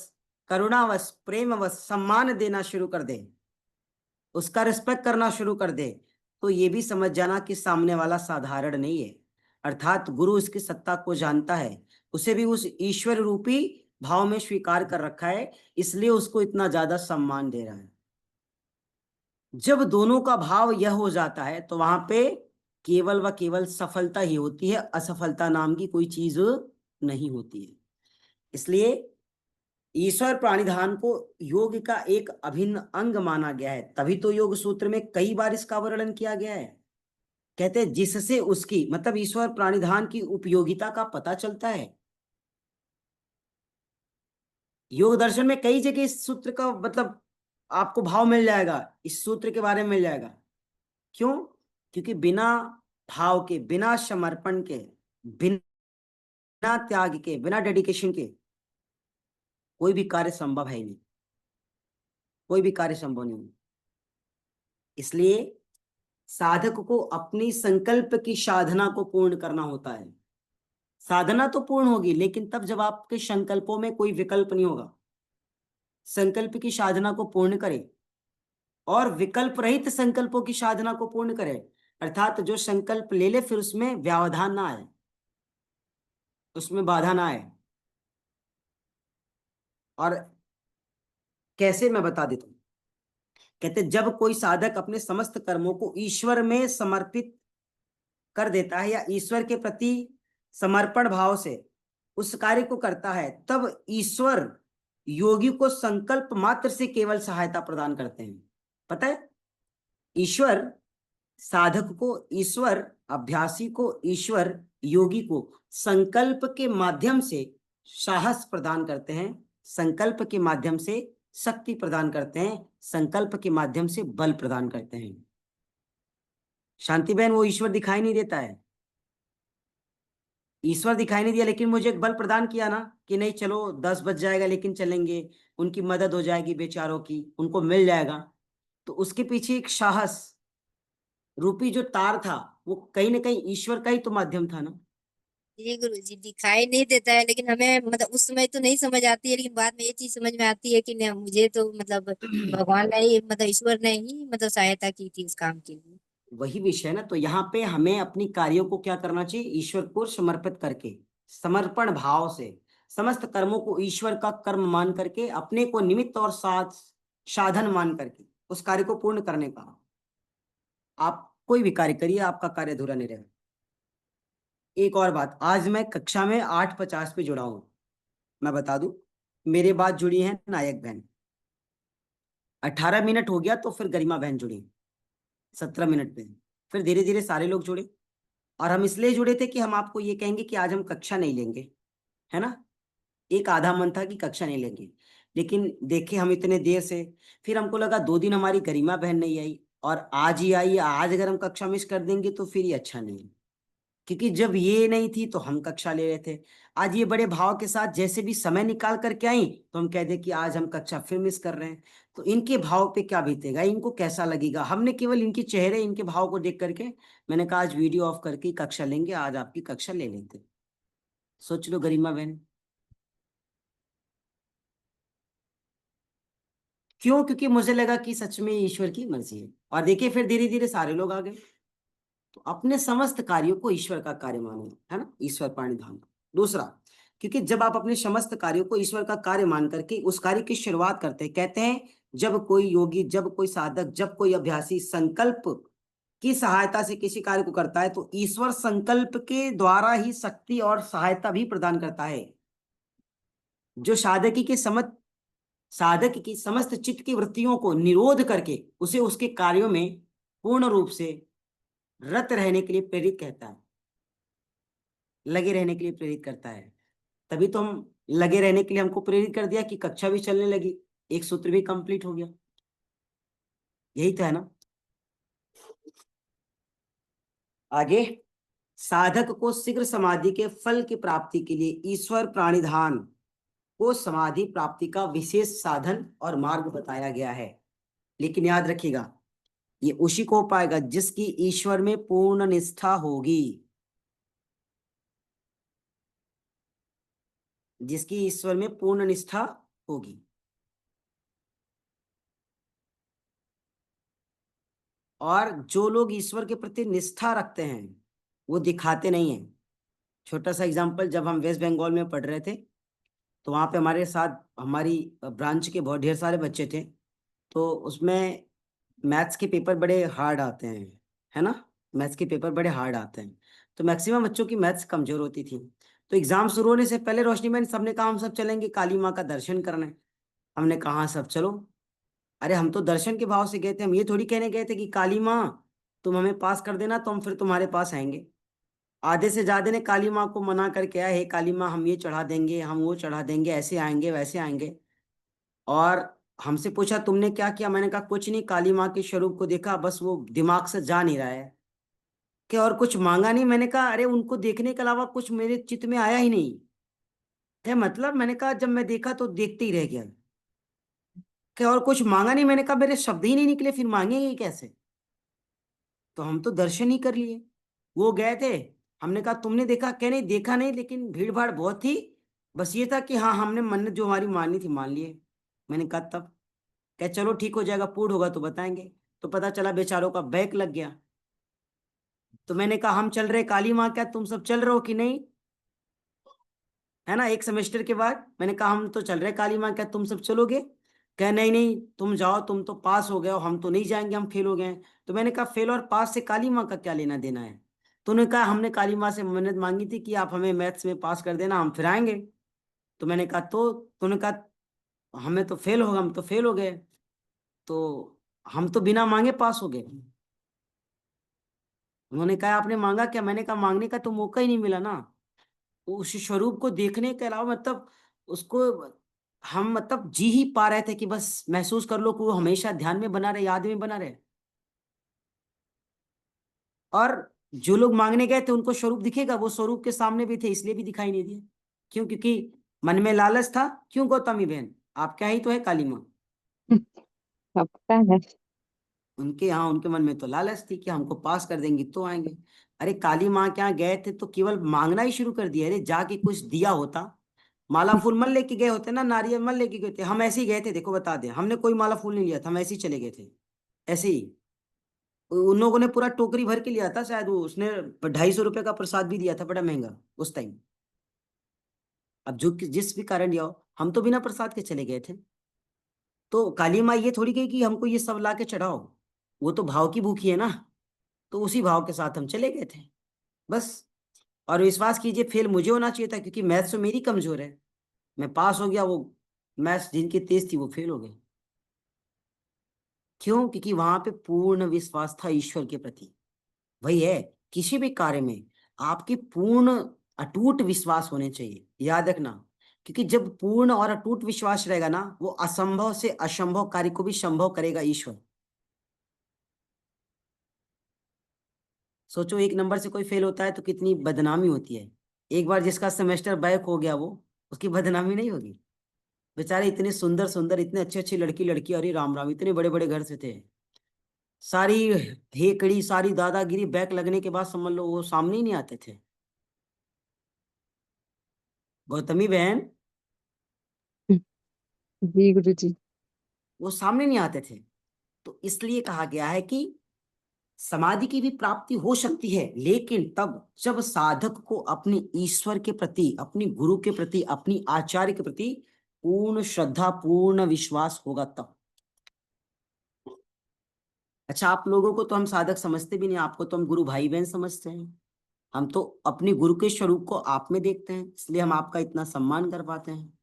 करुणावश, प्रेमवश सम्मान देना शुरू कर दे, उसका रिस्पेक्ट करना शुरू कर दे, तो ये भी समझ जाना कि सामने वाला साधारण नहीं है। अर्थात गुरु उसकी सत्ता को जानता है, उसे भी उस ईश्वर रूपी भाव में स्वीकार कर रखा है, इसलिए उसको इतना ज्यादा सम्मान दे रहा है। जब दोनों का भाव यह हो जाता है तो वहां पे केवल व केवल सफलता ही होती है, असफलता नाम की कोई चीज नहीं होती है। इसलिए ईश्वर प्राणिधान को योग का एक अभिन्न अंग माना गया है, तभी तो योग सूत्र में कई बार इसका वर्णन किया गया है। कहते हैं जिससे उसकी, मतलब ईश्वर प्राणिधान की उपयोगिता का पता चलता है। योग दर्शन में कई जगह इस सूत्र का मतलब आपको भाव मिल जाएगा, इस सूत्र के बारे में मिल जाएगा। क्यों? क्योंकि बिना भाव के, बिना समर्पण के, बिना त्याग के, बिना डेडिकेशन के कोई भी कार्य संभव है ही नहीं, कोई भी कार्य संभव नहीं है। इसलिए साधक को अपनी संकल्प की साधना को पूर्ण करना होता है। साधना तो पूर्ण होगी, लेकिन तब जब आपके संकल्पों में कोई विकल्प नहीं होगा। संकल्प की साधना को पूर्ण करे और विकल्प रहित संकल्पों की साधना को पूर्ण करे, अर्थात जो संकल्प ले ले फिर उसमें व्यवधान ना आए, उसमें बाधा ना आए। और कैसे, मैं बता देता हूं। कहते जब कोई साधक अपने समस्त कर्मों को ईश्वर में समर्पित कर देता है या ईश्वर के प्रति समर्पण भाव से उस कार्य को करता है, तब ईश्वर योगी को संकल्प मात्र से केवल सहायता प्रदान करते हैं। पता है, ईश्वर साधक को, ईश्वर अभ्यासी को, ईश्वर योगी को संकल्प के माध्यम से साहस प्रदान करते हैं, संकल्प के माध्यम से शक्ति प्रदान करते हैं, संकल्प के माध्यम से बल प्रदान करते हैं। शांति बहन, वो ईश्वर दिखाई नहीं देता है, ईश्वर दिखाई नहीं दिया, लेकिन मुझे एक बल प्रदान किया ना कि नहीं चलो 10 बज जाएगा लेकिन चलेंगे, उनकी मदद हो जाएगी, बेचारों की, उनको मिल जाएगा। तो उसके पीछे एक साहस रूपी जो तार था, वो कहीं ना कहीं ईश्वर का ही तो माध्यम था ना। जी गुरु जी, दिखाई नहीं देता है लेकिन हमें मतलब उस समय तो नहीं समझ आती है, लेकिन बाद में ये चीज समझ में आती है कि नहीं, मुझे तो मतलब भगवान ने ही, मतलब ईश्वर ने ही मतलब सहायता की थी उस काम के लिए। वही विषय ना, तो यहाँ पे हमें अपनी कार्यों को क्या करना चाहिए, ईश्वर को समर्पित करके, समर्पण भाव से, समस्त कर्मों को ईश्वर का कर्म मान करके, अपने को निमित्त और साथ साधन मान करके उस कार्य को पूर्ण करने का। आप कोई भी कार्य करिए, आपका कार्य अधूरा नहीं रहेगा। एक और बात, आज मैं कक्षा में 8:50 पे जुड़ा हूं, मैं बता दूं। मेरे बाद जुड़ी है नायक बहन, 18 मिनट हो गया, तो फिर गरिमा बहन जुड़ी 17 मिनट पे, फिर धीरे धीरे सारे लोग जुड़े। और हम इसलिए जुड़े थे कि हम आपको ये कहेंगे कि आज हम कक्षा नहीं लेंगे, है ना। एक आधा मन था कि कक्षा नहीं लेंगे, लेकिन देखे हम इतने देर से, फिर हमको लगा 2 दिन हमारी गरिमा बहन नहीं आई और आज ही आई, आज अगर हम कक्षा मिस कर देंगे तो फिर ये अच्छा नहीं है। क्योंकि जब ये नहीं थी तो हम कक्षा ले रहे थे। आज ये बड़े भाव के साथ जैसे भी समय निकाल करके आई तो हम कह दे कि आज हम कक्षा फिर मिस कर रहे हैं, तो इनके भाव पे क्या बीतेगा, इनको कैसा लगेगा। हमने केवल इनके चेहरे, इनके भाव को देख करके मैंने कहा आज वीडियो ऑफ करके कक्षा लेंगे, आज आपकी कक्षा ले लेते। सोच लो गरिमा बहन, क्यों? क्योंकि मुझे लगा कि सच में ईश्वर की मर्जी है। और देखिए फिर धीरे धीरे सारे लोग आ गए। तो अपने समस्त कार्यों को ईश्वर का कार्य मानो, है ना, ईश्वर प्रणिधान। दूसरा, क्योंकि जब आप अपने समस्त कार्यों को ईश्वर का कार्य मान करके उस कार्य की शुरुआत करते हैं, कहते हैं जब कोई योगी, जब कोई साधक, जब कोई अभ्यासी संकल्प की सहायता से किसी कार्य को करता है तो ईश्वर संकल्प के द्वारा ही शक्ति और सहायता भी प्रदान करता है। जो साधक की समस्त चित्त की वृत्तियों को निरोध करके उसे उसके कार्यों में पूर्ण रूप से रत रहने के लिए प्रेरित कहता है, लगे रहने के लिए प्रेरित करता है। तभी तो हम लगे रहने के लिए हमको प्रेरित कर दिया कि कक्षा भी चलने लगी, एक सूत्र भी कंप्लीट हो गया। यही तो है ना। आगे, साधक को शीघ्र समाधि के फल की प्राप्ति के लिए ईश्वर प्राणिधान को समाधि प्राप्ति का विशेष साधन और मार्ग बताया गया है। लेकिन याद रखिएगा, ये उसी को हो पाएगा जिसकी ईश्वर में पूर्ण निष्ठा होगी, जिसकी ईश्वर में पूर्ण निष्ठा होगी। और जो लोग ईश्वर के प्रति निष्ठा रखते हैं वो दिखाते नहीं हैं। छोटा सा एग्जांपल, जब हम वेस्ट बंगाल में पढ़ रहे थे तो वहाँ पे हमारे साथ हमारी ब्रांच के बहुत ढेर सारे बच्चे थे। तो उसमें मैथ्स के पेपर बड़े हार्ड आते हैं, है ना, मैथ्स के पेपर बड़े हार्ड आते हैं। तो मैक्सिमम बच्चों की मैथ्स कमजोर होती थी। तो एग्जाम शुरू होने से पहले रोशनी मैम सबने कहा हम सब चलेंगे काली माँ का दर्शन करने। हमने कहा "हाँ, सब चलो"। अरे हम तो दर्शन के भाव से गए थे, हम ये थोड़ी कहने गए थे कि काली माँ तुम हमें पास कर देना तो हम फिर तुम्हारे पास आएंगे। आधे से ज्यादा ने काली माँ को मना करके आया, हे काली माँ हम ये चढ़ा देंगे, हम वो चढ़ा देंगे, ऐसे आएंगे वैसे आएंगे। और हमसे पूछा तुमने क्या किया, मैंने कहा कुछ नहीं, काली माँ के स्वरूप को देखा, बस वो दिमाग से जा नहीं रहा है क्या, और कुछ मांगा नहीं। मैंने कहा अरे उनको देखने के अलावा कुछ मेरे चित्त में आया ही नहीं। क्या मतलब? मैंने कहा जब मैं देखा तो देखते ही रह गया। क्या और कुछ मांगा नहीं? मैंने कहा मेरे शब्द ही नहीं निकले, फिर मांगेंगे कैसे? तो हम तो दर्शन ही कर लिए। वो गए थे, हमने कहा तुमने देखा? क्या नहीं देखा नहीं, लेकिन भीड़ भाड़ बहुत थी, बस ये था कि हाँ हमने मन्नत जो हमारी माननी थी मान लिए। मैंने कहा तब? क्या चलो ठीक हो जाएगा, पूर्ण होगा तो बताएंगे। तो पता चला बेचारों का बैक लग गया। तो मैंने कहा हम चल रहे काली माँ, क्या तुम सब चल रहे हो कि नहीं, है ना, एक सेमेस्टर के बाद। मैंने कहा हम तो चल रहे काली माँ, क्या तुम सब चलोगे? क्या नहीं नहीं तुम जाओ, तुम तो पास हो गए हो, हम तो नहीं जाएंगे, हम फेल हो गए हैं। तो मैंने कहा फेल और पास से काली माँ का क्या लेना देना है? तो उन्होंने कहा हमने काली माँ से मन्नत मांगी थी कि आप हमें मैथ्स में पास कर देना, हम फिर आएंगे। तो मैंने कहा तो तूने कहा हमें तो फेल होगा, हम तो फेल हो गए, तो हम तो बिना मांगे पास हो गए। उन्होंने कहा आपने मांगा क्या? मैंने कहा मांगने का तो मौका ही नहीं मिला ना। उस स्वरूप को देखने के अलावा मतलब उसको हम मतलब जी ही पा रहे थे कि बस महसूस कर लो कि वो हमेशा ध्यान में बना रहे, याद में बना रहे। और जो लोग मांगने गए थे उनको स्वरूप दिखेगा, वो स्वरूप के सामने भी थे इसलिए भी दिखाई नहीं दिया। क्यों? क्योंकि मन में लालच था। क्यों गौतमी बहन, आप क्या ही तो है काली माँ। सबका है। उनके यहाँ, उनके मन में तो लालच थी कि हमको पास कर देंगे तो आएंगे। अरे काली माँ के यहाँ गए थे तो केवल मांगना ही शुरू कर दिया। अरे जाके कुछ दिया होता, माला फूल मन लेके गए होते ना, नारियल मन लेके गए थे। हम ऐसे ही गए थे, देखो बता दें, हमने कोई माला फूल नहीं लिया था, हम ऐसे ही चले गए थे। ऐसे ही उन लोगों ने पूरा टोकरी भर के लिया था, शायद वो उसने 250 रुपये का प्रसाद भी दिया था, बड़ा महंगा उस टाइम। अब जो जिस भी कारण जाओ, हम तो बिना प्रसाद के चले गए थे। तो काली माँ ये थोड़ी कही कि हमको ये सब ला के चढ़ाओ, वो तो भाव की भूखी है ना। तो उसी भाव के साथ हम चले गए थे, बस। और विश्वास कीजिए फेल मुझे होना चाहिए था, क्योंकि मैथ्स तो मेरी कमजोर है। मैं पास हो गया, वो मैथ्स जिनकी तेज थी वो फेल हो गए। क्यों? क्योंकि वहां पे पूर्ण विश्वास था ईश्वर के प्रति। वही है, किसी भी कार्य में आपकी पूर्ण अटूट विश्वास होने चाहिए, याद रखना। क्योंकि जब पूर्ण और अटूट विश्वास रहेगा ना, वो असंभव से असंभव कार्य को भी संभव करेगा ईश्वर। सोचो 1 नंबर से कोई फेल होता है तो कितनी बदनामी होती है। एक बार जिसका सेमेस्टर बैक हो गया वो, उसकी बदनामी नहीं होगी? बेचारे इतने सुंदर सुंदर, इतने अच्छे अच्छे लड़की लड़की, अरे राम राम, इतने बड़े बड़े घर से थे। सारी हेकड़ी, सारी दादागिरी बैक लगने के बाद समझ लो वो सामने ही नहीं आते थे। गौतमी बहन, जी गुरुजी। वो सामने नहीं आते थे। तो इसलिए कहा गया है कि समाधि की भी प्राप्ति हो सकती है, लेकिन तब जब साधक को अपने ईश्वर के प्रति, अपने गुरु के प्रति, अपनी आचार्य के प्रति पूर्ण श्रद्धा, पूर्ण विश्वास होगा तब। अच्छा, आप लोगों को तो हम साधक समझते भी नहीं, आपको तो हम गुरु भाई बहन समझते हैं। हम तो अपने गुरु के स्वरूप को आप में देखते हैं, इसलिए हम आपका इतना सम्मान कर पाते हैं।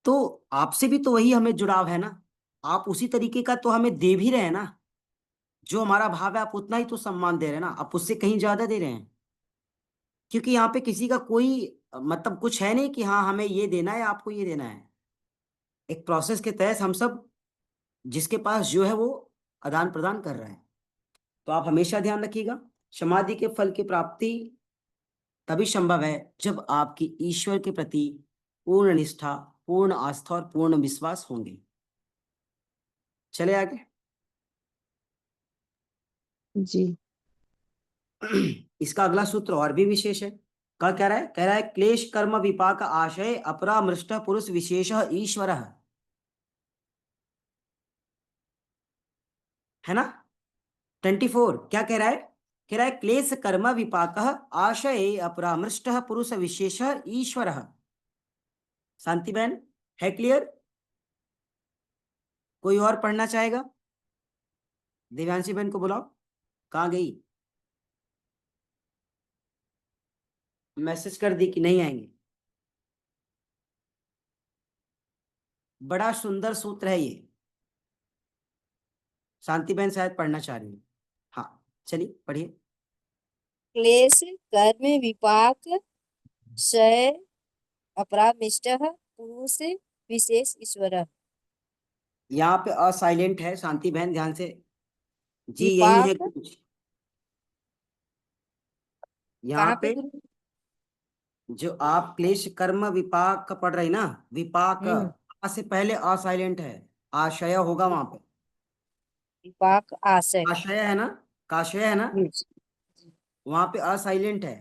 तो आपसे भी तो वही हमें जुड़ाव है ना, आप उसी तरीके का तो हमें दे भी रहे हैं ना। जो हमारा भाव है आप उतना ही तो सम्मान दे रहे हैं ना, आप उससे कहीं ज्यादा दे रहे हैं। क्योंकि यहाँ पे किसी का कोई मतलब कुछ है नहीं कि हाँ हमें ये देना है आपको ये देना है। एक प्रोसेस के तहत हम सब, जिसके पास जो है वो आदान प्रदान कर रहे हैं। तो आप हमेशा ध्यान रखिएगा, समाधि के फल की प्राप्ति तभी संभव है जब आपकी ईश्वर के प्रति पूर्ण निष्ठा, पूर्ण आस्था और पूर्ण विश्वास होंगे। चले आगे। जी। इसका अगला सूत्र और भी विशेष है। क्या कह रहा है? कह रहा है क्लेश कर्म विपाक आशय अपरामृष्ट पुरुष विशेष ईश्वर, है ना। 24 क्या कह रहा है? कह रहा है क्लेश कर्म विपाक आशय अपरामृष्ट पुरुष विशेष ईश्वर। शांति बहन, है क्लियर? कोई और पढ़ना चाहेगा? देवांशी बहन को बुलाओ, कहाँ गई? मैसेज कर दी कि नहीं आएंगे? बड़ा सुंदर सूत्र है ये। शांति बहन शायद पढ़ना चाह रही है। हाँ चलिए पढ़िए। क्लेश कर्म विपाक क्षय अपरामिष्ट पुरुष विशेष ईश्वर। यहाँ पे असाइलेंट है शांति बहन, ध्यान से। जी यही है विपाक कुछ यहाँ कहाँ पे पे। गुरु? जो आप क्लेश कर्म विपाक का पढ़ रही ना, विपाक हम्म। आ से पहले असाइलेंट है, आशय होगा वहां पे। विपाक आशय। आशय है ना, काशय है ना, वहां पे असाइलेंट है।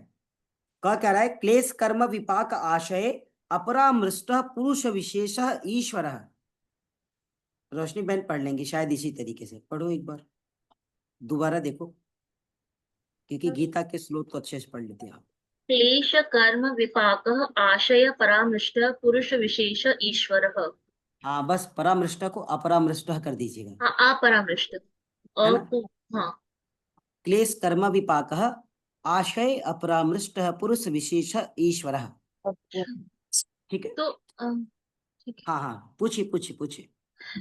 क्या कह रहा है? क्लेश कर्म विपाक आशय अपरामृष्ट पुरुष विशेष ईश्वर। रोशनी बहन पढ़ लेंगी शायद इसी तरीके से, पढ़ो एक बार दोबारा देखो, क्योंकि गीता के श्लोक तो अच्छे से पढ़ लेते हैं आप। क्लेश कर्म विपाक आशय परामृष्ट पुरुष विशेष ईश्वर। हाँ बस परामृष्ट को अपरामृष्ट कर दीजिएगा, हाँ अपरामृष्ट है ना। हाँ क्लेश कर्म विपाक आशय अपरामृष्ट पुरुष विशेष ईश्वर। अच्छा। ठीक है। तो ठीक है। हाँ हाँ पूछिए पूछिए पूछिए।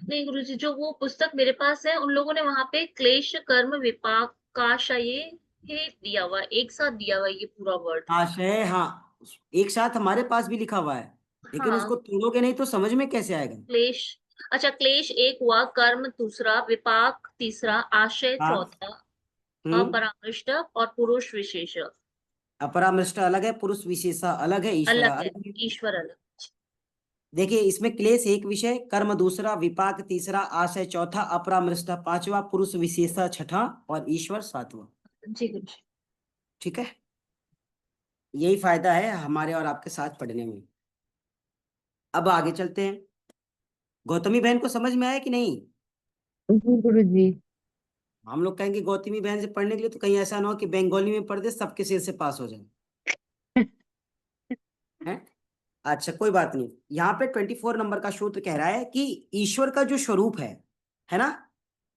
नहीं गुरुजी, जो वो पुस्तक मेरे पास है उन लोगों ने वहां पे क्लेश कर्म विपाक काशय ही दिया हुआ है, एक साथ दिया हुआ है ये पूरा वर्ड। आशय, हाँ एक साथ हमारे पास भी लिखा हुआ है, लेकिन हाँ उसको तोड़ोगे नहीं तो समझ में कैसे आएगा। क्लेश, अच्छा क्लेश एक हुआ, कर्म दूसरा, विपाक तीसरा, आशय हाँ। चौथा, हम्म। अपरामृष्ट और पुरुष विशेष अपरामृष्ट अलग है, पुरुष विशेषा अलग है, ईश्वर अलग है, अलग है। ईश्वर अलग। देखिए इसमें क्लेश एक विषय, कर्म दूसरा, विपाक तीसरा, आशय चौथा, अपरामृष्ट पांचवा, पुरुष विशेषा छठा और ईश्वर सातवां। जी गुरु। ठीक है, यही फायदा है हमारे और आपके साथ पढ़ने में। अब आगे चलते हैं। गौतमी बहन को समझ में आया कि नहीं? जी गुरुजी। हम लोग कहेंगे गौतमी बहन से पढ़ने के लिए, तो कहीं ऐसा ना हो कि बंगाली में पढ़ दे सबके सिर से पास हो जाए, हैं? अच्छा कोई बात नहीं। यहाँ पे 24 नंबर का सूत्र कह रहा है कि ईश्वर का जो स्वरूप है ना,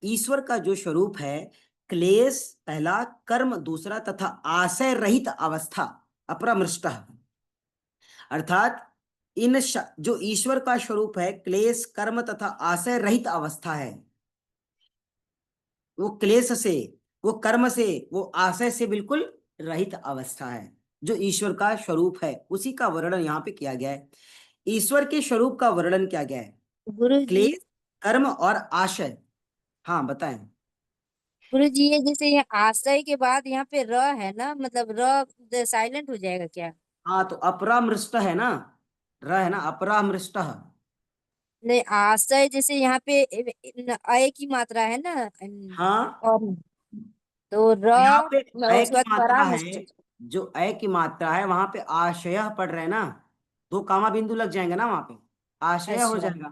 ईश्वर का जो स्वरूप है, क्लेश पहला, कर्म दूसरा तथा आशय रहित अवस्था अपरामृष्ट। अर्थात जो ईश्वर का स्वरूप है, क्लेश कर्म तथा आशय रहित अवस्था है, वो क्लेश से, वो कर्म से, वो आशय से बिल्कुल रहित अवस्था है। जो ईश्वर का स्वरूप है उसी का वर्णन यहाँ पे किया गया है। ईश्वर के स्वरूप का वर्णन किया गया है, गुरु जी, क्लेश कर्म और आशय। हाँ बताएं। गुरु जी ये जैसे ये आश्रय के बाद यहाँ पे र है ना, मतलब र साइलेंट हो जाएगा क्या? हाँ, तो अपरामृष्ट है ना, र है ना, अपरामृष्ट। नहीं, आश्रय जैसे यहाँ पे अय की मात्रा है ना, हाँ, और तो तो यहाँ पे अय उसके की बाद मात्रा परामृष्ट। है, जो अय की मात्रा है वहां पे आशय पढ़ रहे हैं ना, दो कामा बिंदु लग जाएंगे ना वहां पे, आशय हो अच्छा। जाएगा।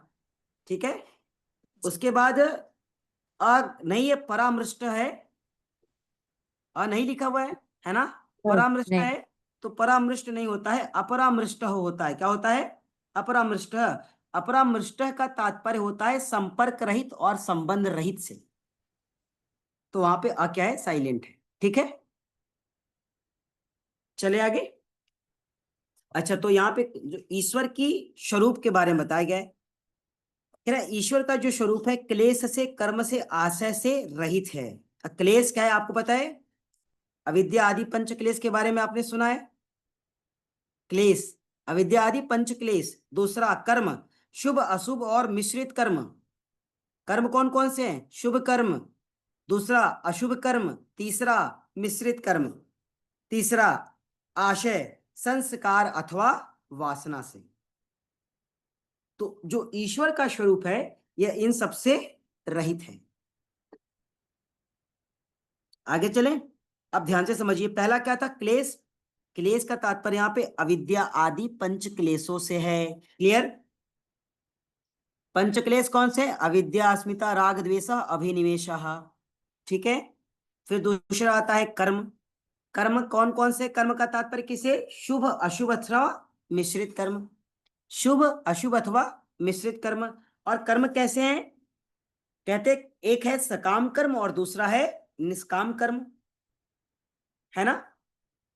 ठीक है। उसके बाद अ नहीं, ये परामृष्ट है, नहीं लिखा हुआ है ना, परामृष्ट नहीं। है, तो परामृष्ट नहीं होता है, अपरामृष्ट होता है। क्या होता है? अपरामृष्ट। अपरामृष्ट का तात्पर्य होता है संपर्क रहित और संबंध रहित से, तो वहां पे क्या है? साइलेंट है। ठीक है, चले आगे। अच्छा, तो यहाँ पे जो ईश्वर की स्वरूप के बारे में बताया गया है, कह रहा है ईश्वर का जो स्वरूप है क्लेश से, कर्म से, आशय से रहित है। क्लेश क्या है आपको पता है? अविद्या आदि पंच क्लेश के बारे में आपने सुना है। क्लेश, अविद्या आदि पंच क्लेश। दूसरा कर्म, शुभ अशुभ और मिश्रित कर्म। कर्म कौन कौन से हैं? शुभ कर्म, दूसरा अशुभ कर्म, तीसरा मिश्रित कर्म, तीसरा आशय, संस्कार अथवा वासना से। तो जो ईश्वर का स्वरूप है यह इन सबसे रहित है। आगे चलें, अब ध्यान से समझिए। पहला क्या था? क्लेश। क्लेश का तात्पर्य यहां पे अविद्या आदि पंच क्लेशों से है। क्लियर? पंच क्लेश कौन से? अविद्या, अस्मिता, राग, द्वेष, अभिनिवेश। ठीक है। फिर दूसरा आता है कर्म। कर्म कौन कौन से? कर्म का तात्पर्य किसे? शुभ अशुभ अथवा मिश्रित कर्म। शुभ अशुभ अथवा मिश्रित कर्म। और कर्म कैसे हैं? कहते एक है सकाम कर्म और दूसरा है निष्काम कर्म, है ना।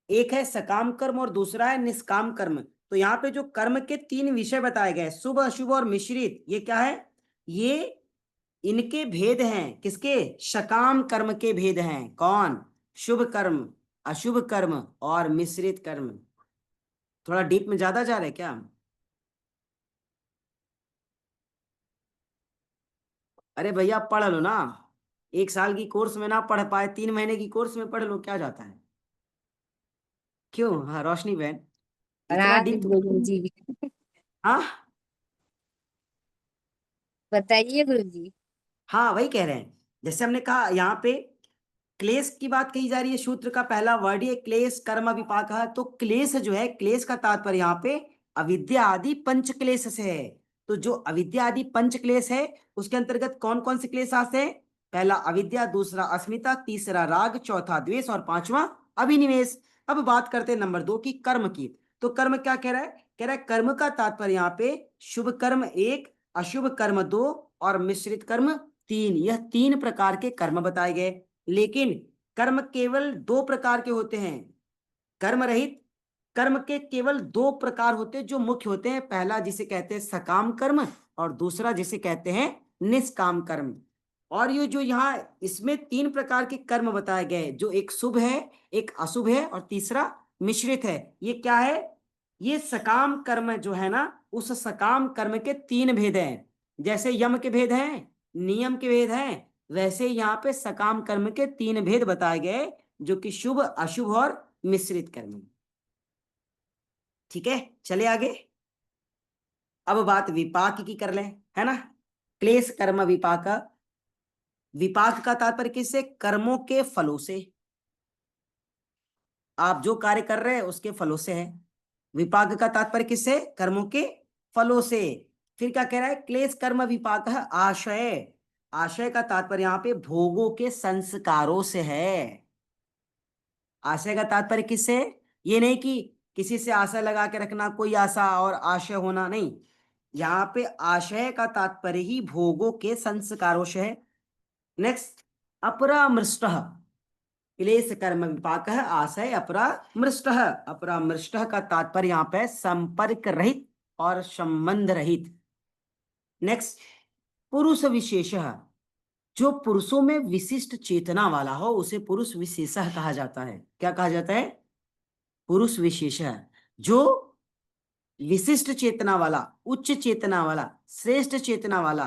एक है सकाम कर्म और दूसरा है निष्काम कर्म। तो यहाँ पे जो कर्म के तीन विषय बताए गए, शुभ अशुभ और मिश्रित, ये क्या है? ये इनके भेद हैं। किसके? सकाम कर्म के भेद हैं। कौन? शुभ कर्म, अशुभ कर्म और मिश्रित कर्म। थोड़ा डीप में ज्यादा जा रहे क्या? अरे भैया पढ़ लो ना, एक साल की कोर्स में ना पढ़ पाए, 3 महीने की कोर्स में पढ़ लो, क्या जाता है? क्यों? हाँ रोशनी बहन, इतना पढ़ा डीप दीजिए गुरु जी। हाँ, बताइए गुरु जी। हाँ वही कह रहे हैं। जैसे हमने कहा यहाँ पे क्लेश की बात कही जा रही है, सूत्र का पहला वर्ड ही है क्लेश, कर्म विपाक। तो क्लेश जो है, क्लेश का तात्पर्य यहाँ पे अविद्या आदि पंच क्लेश से है। तो जो अविद्या आदि पंच क्लेश है उसके अंतर्गत कौन कौन से क्लेश आते हैं? पहला अविद्या, दूसरा अस्मिता, तीसरा राग, चौथा द्वेष और पांचवा अभिनिवेश। अब बात करते हैं नंबर 2 की, कर्म की। तो कर्म क्या कह रहा है? कह रहा है कर्म का तात्पर्य यहाँ पे शुभ कर्म 1, अशुभ कर्म 2 और मिश्रित कर्म 3। यह 3 प्रकार के कर्म बताए गए। लेकिन कर्म केवल 2 प्रकार के होते हैं। कर्म रहित कर्म के केवल 2 प्रकार होते हैं जो मुख्य होते हैं। पहला जिसे कहते हैं सकाम कर्म और दूसरा जिसे कहते हैं निष्काम कर्म। और ये जो यहाँ इसमें 3 प्रकार के कर्म बताए गए हैं, जो एक शुभ है, एक अशुभ है और तीसरा मिश्रित है। ये क्या है? ये सकाम कर्म जो है ना, उस सकाम कर्म के 3 भेद हैं। जैसे यम के भेद हैं, नियम के भेद हैं, वैसे यहाँ पे सकाम कर्म के 3 भेद बताए गए, जो कि शुभ अशुभ और मिश्रित कर्म। ठीक है, चले आगे। अब बात विपाक की कर लें, है ना। क्लेश कर्म विपाक। विपाक का तात्पर्य किससे? कर्मों के फलों से। आप जो कार्य कर रहे हैं उसके फलों से है। विपाक का तात्पर्य किससे? कर्मों के फलों से। फिर क्या कह रहा है? क्लेश कर्म विपाक है आशय। आशय का तात्पर्य यहाँ पे भोगों के संस्कारों से है। आशय का तात्पर्य किससे? ये नहीं कि किसी से आशा लगा के रखना, कोई आशा और आशय होना नहीं। यहाँ पे आशय का तात्पर्य ही भोगों के संस्कारों से है। नेक्स्ट, अपरामृष्ट। क्लेश कर्म विपाक है आशय अपरामृष्ट। अपरामृष्ट का तात्पर्य यहाँ पे संपर्क रहित और संबंध रहित। नेक्स्ट, पुरुष विशेष। जो पुरुषों में विशिष्ट चेतना वाला हो उसे पुरुष विशेषः कहा जाता है। क्या कहा जाता है? पुरुष विशेष। जो विशिष्ट चेतना वाला, उच्च चेतना वाला, श्रेष्ठ चेतना वाला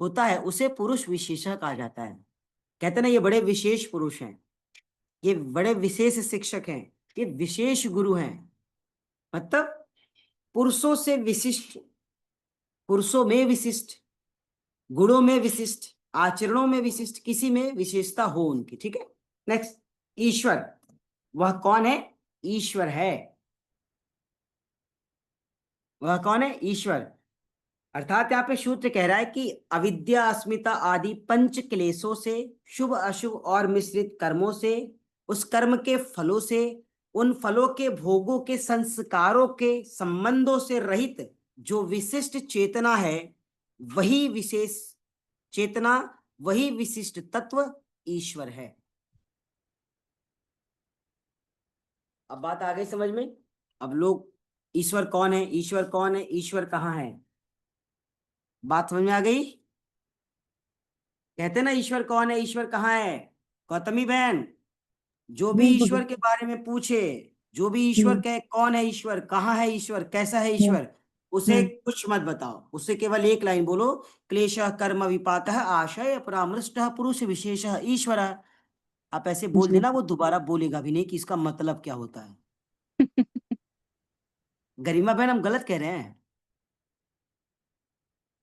होता है उसे पुरुष विशेषः कहा जाता है। कहते ना ये बड़े विशेष पुरुष हैं, ये बड़े विशेष शिक्षक हैं, ये विशेष गुरु हैं। मतलब पुरुषों से विशिष्ट, पुरुषों में विशिष्ट, गुणों में विशिष्ट, आचरणों में विशिष्ट, किसी में विशेषता हो उनकी। ठीक है, नेक्स्ट, ईश्वर। वह कौन है? ईश्वर है। वह कौन है? ईश्वर। अर्थात यहाँ पे सूत्र कह रहा है कि अविद्या, अस्मिता आदि पंच क्लेशों से, शुभ अशुभ और मिश्रित कर्मों से, उस कर्म के फलों से, उन फलों के भोगों के संस्कारों के संबंधों से रहित जो विशिष्ट चेतना है, वही विशेष चेतना, वही विशिष्ट तत्व ईश्वर है। अब बात आ गई समझ में? अब लोग, ईश्वर कौन है, ईश्वर कौन है, ईश्वर कहाँ है, बात समझ में आ गई? कहते ना ईश्वर कौन है, ईश्वर कहाँ है? गौतमी बहन, जो भी ईश्वर के बारे में पूछे, जो भी ईश्वर कहे कौन है ईश्वर, कहाँ है ईश्वर, कैसा है ईश्वर, उसे कुछ मत बताओ, उससे केवल एक लाइन बोलो, क्लेशः कर्म विपाकः आशय परामृष्टः पुरुष विशेषः ईश्वर। आप ऐसे बोल देना, वो दोबारा बोलेगा भी नहीं कि इसका मतलब क्या होता है। गरिमा बहन, हम गलत कह रहे हैं?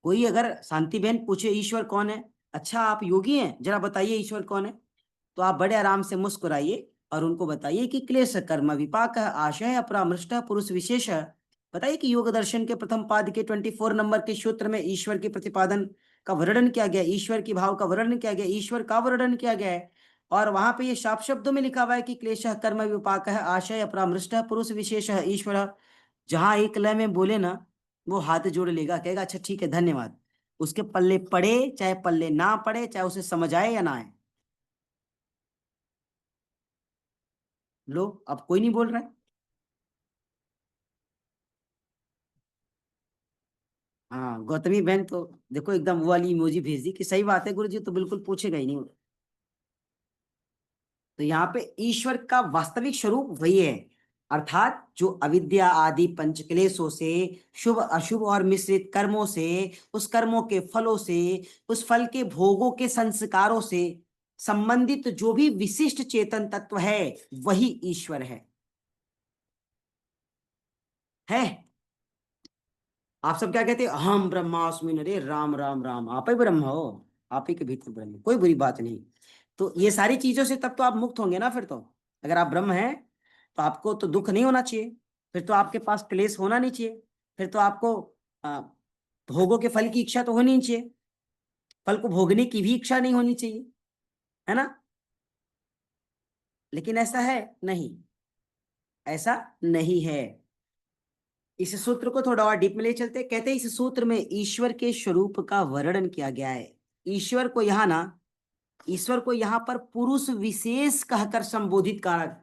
कोई अगर शांति बहन पूछे ईश्वर कौन है, अच्छा आप योगी हैं, जरा बताइए ईश्वर कौन है, तो आप बड़े आराम से मुस्कुराइए और उनको बताइए कि क्लेश कर्म विपाक आशय अपरामृष्ट पुरुष विशेष। बताइए कि योग दर्शन के प्रथम पाद के 24 नंबर के सूत्र में ईश्वर के प्रतिपादन का वर्णन किया गया, ईश्वर की भाव का वर्णन किया गया, ईश्वर का वर्णन किया गया है, और वहां पे ये साफ शब्दों में लिखा हुआ है कि क्लेश कर्म विपाक आशय अपरामृष्ट पुरुष विशेष ईश्वर। जहां एक लय में बोले ना, वो हाथ जोड़ लेगा, कहेगा अच्छा ठीक है धन्यवाद। उसके पल्ले पड़े चाहे पल्ले ना पड़े, चाहे उसे समझ आए या ना आए। लो, अब कोई नहीं बोल रहा है। हाँ, गौतमी बहन तो देखो एकदम वो वाली इमोजी भेज दी कि सही बात है गुरुजी, तो बिल्कुल पूछेगा ही नहीं। तो यहाँ पे ईश्वर का वास्तविक स्वरूप वही है, अर्थात जो अविद्या आदि पंचक्लेशों से, शुभ अशुभ और मिश्रित कर्मों से, उस कर्मों के फलों से, उस फल के भोगों के संस्कारों से संबंधित जो भी विशिष्ट चेतन तत्व है, वही ईश्वर है। आप सब क्या कहते हैं? हम ब्रह्मास्मि, अरे राम राम राम, आप ही ब्रह्म हो, आप ही के भीतर ब्रह्म, कोई बुरी बात नहीं। तो ये सारी चीजों से तब तो आप मुक्त होंगे ना। फिर तो अगर आप ब्रह्म हैं तो आपको तो दुख नहीं होना चाहिए, फिर तो आपके पास क्लेश होना नहीं चाहिए, फिर तो आपको आ, भोगों के फल की इच्छा तो होनी नहीं चाहिए, फल को भोगने की भी इच्छा नहीं होनी चाहिए, है ना? लेकिन ऐसा है नहीं, ऐसा नहीं है। इस सूत्र को थोड़ा और डीप में ले चलते, कहते हैं इस सूत्र में ईश्वर के स्वरूप का वर्णन किया गया है। ईश्वर को यहाँ ना, ईश्वर को यहाँ पर पुरुष विशेष कहकर संबोधित कर,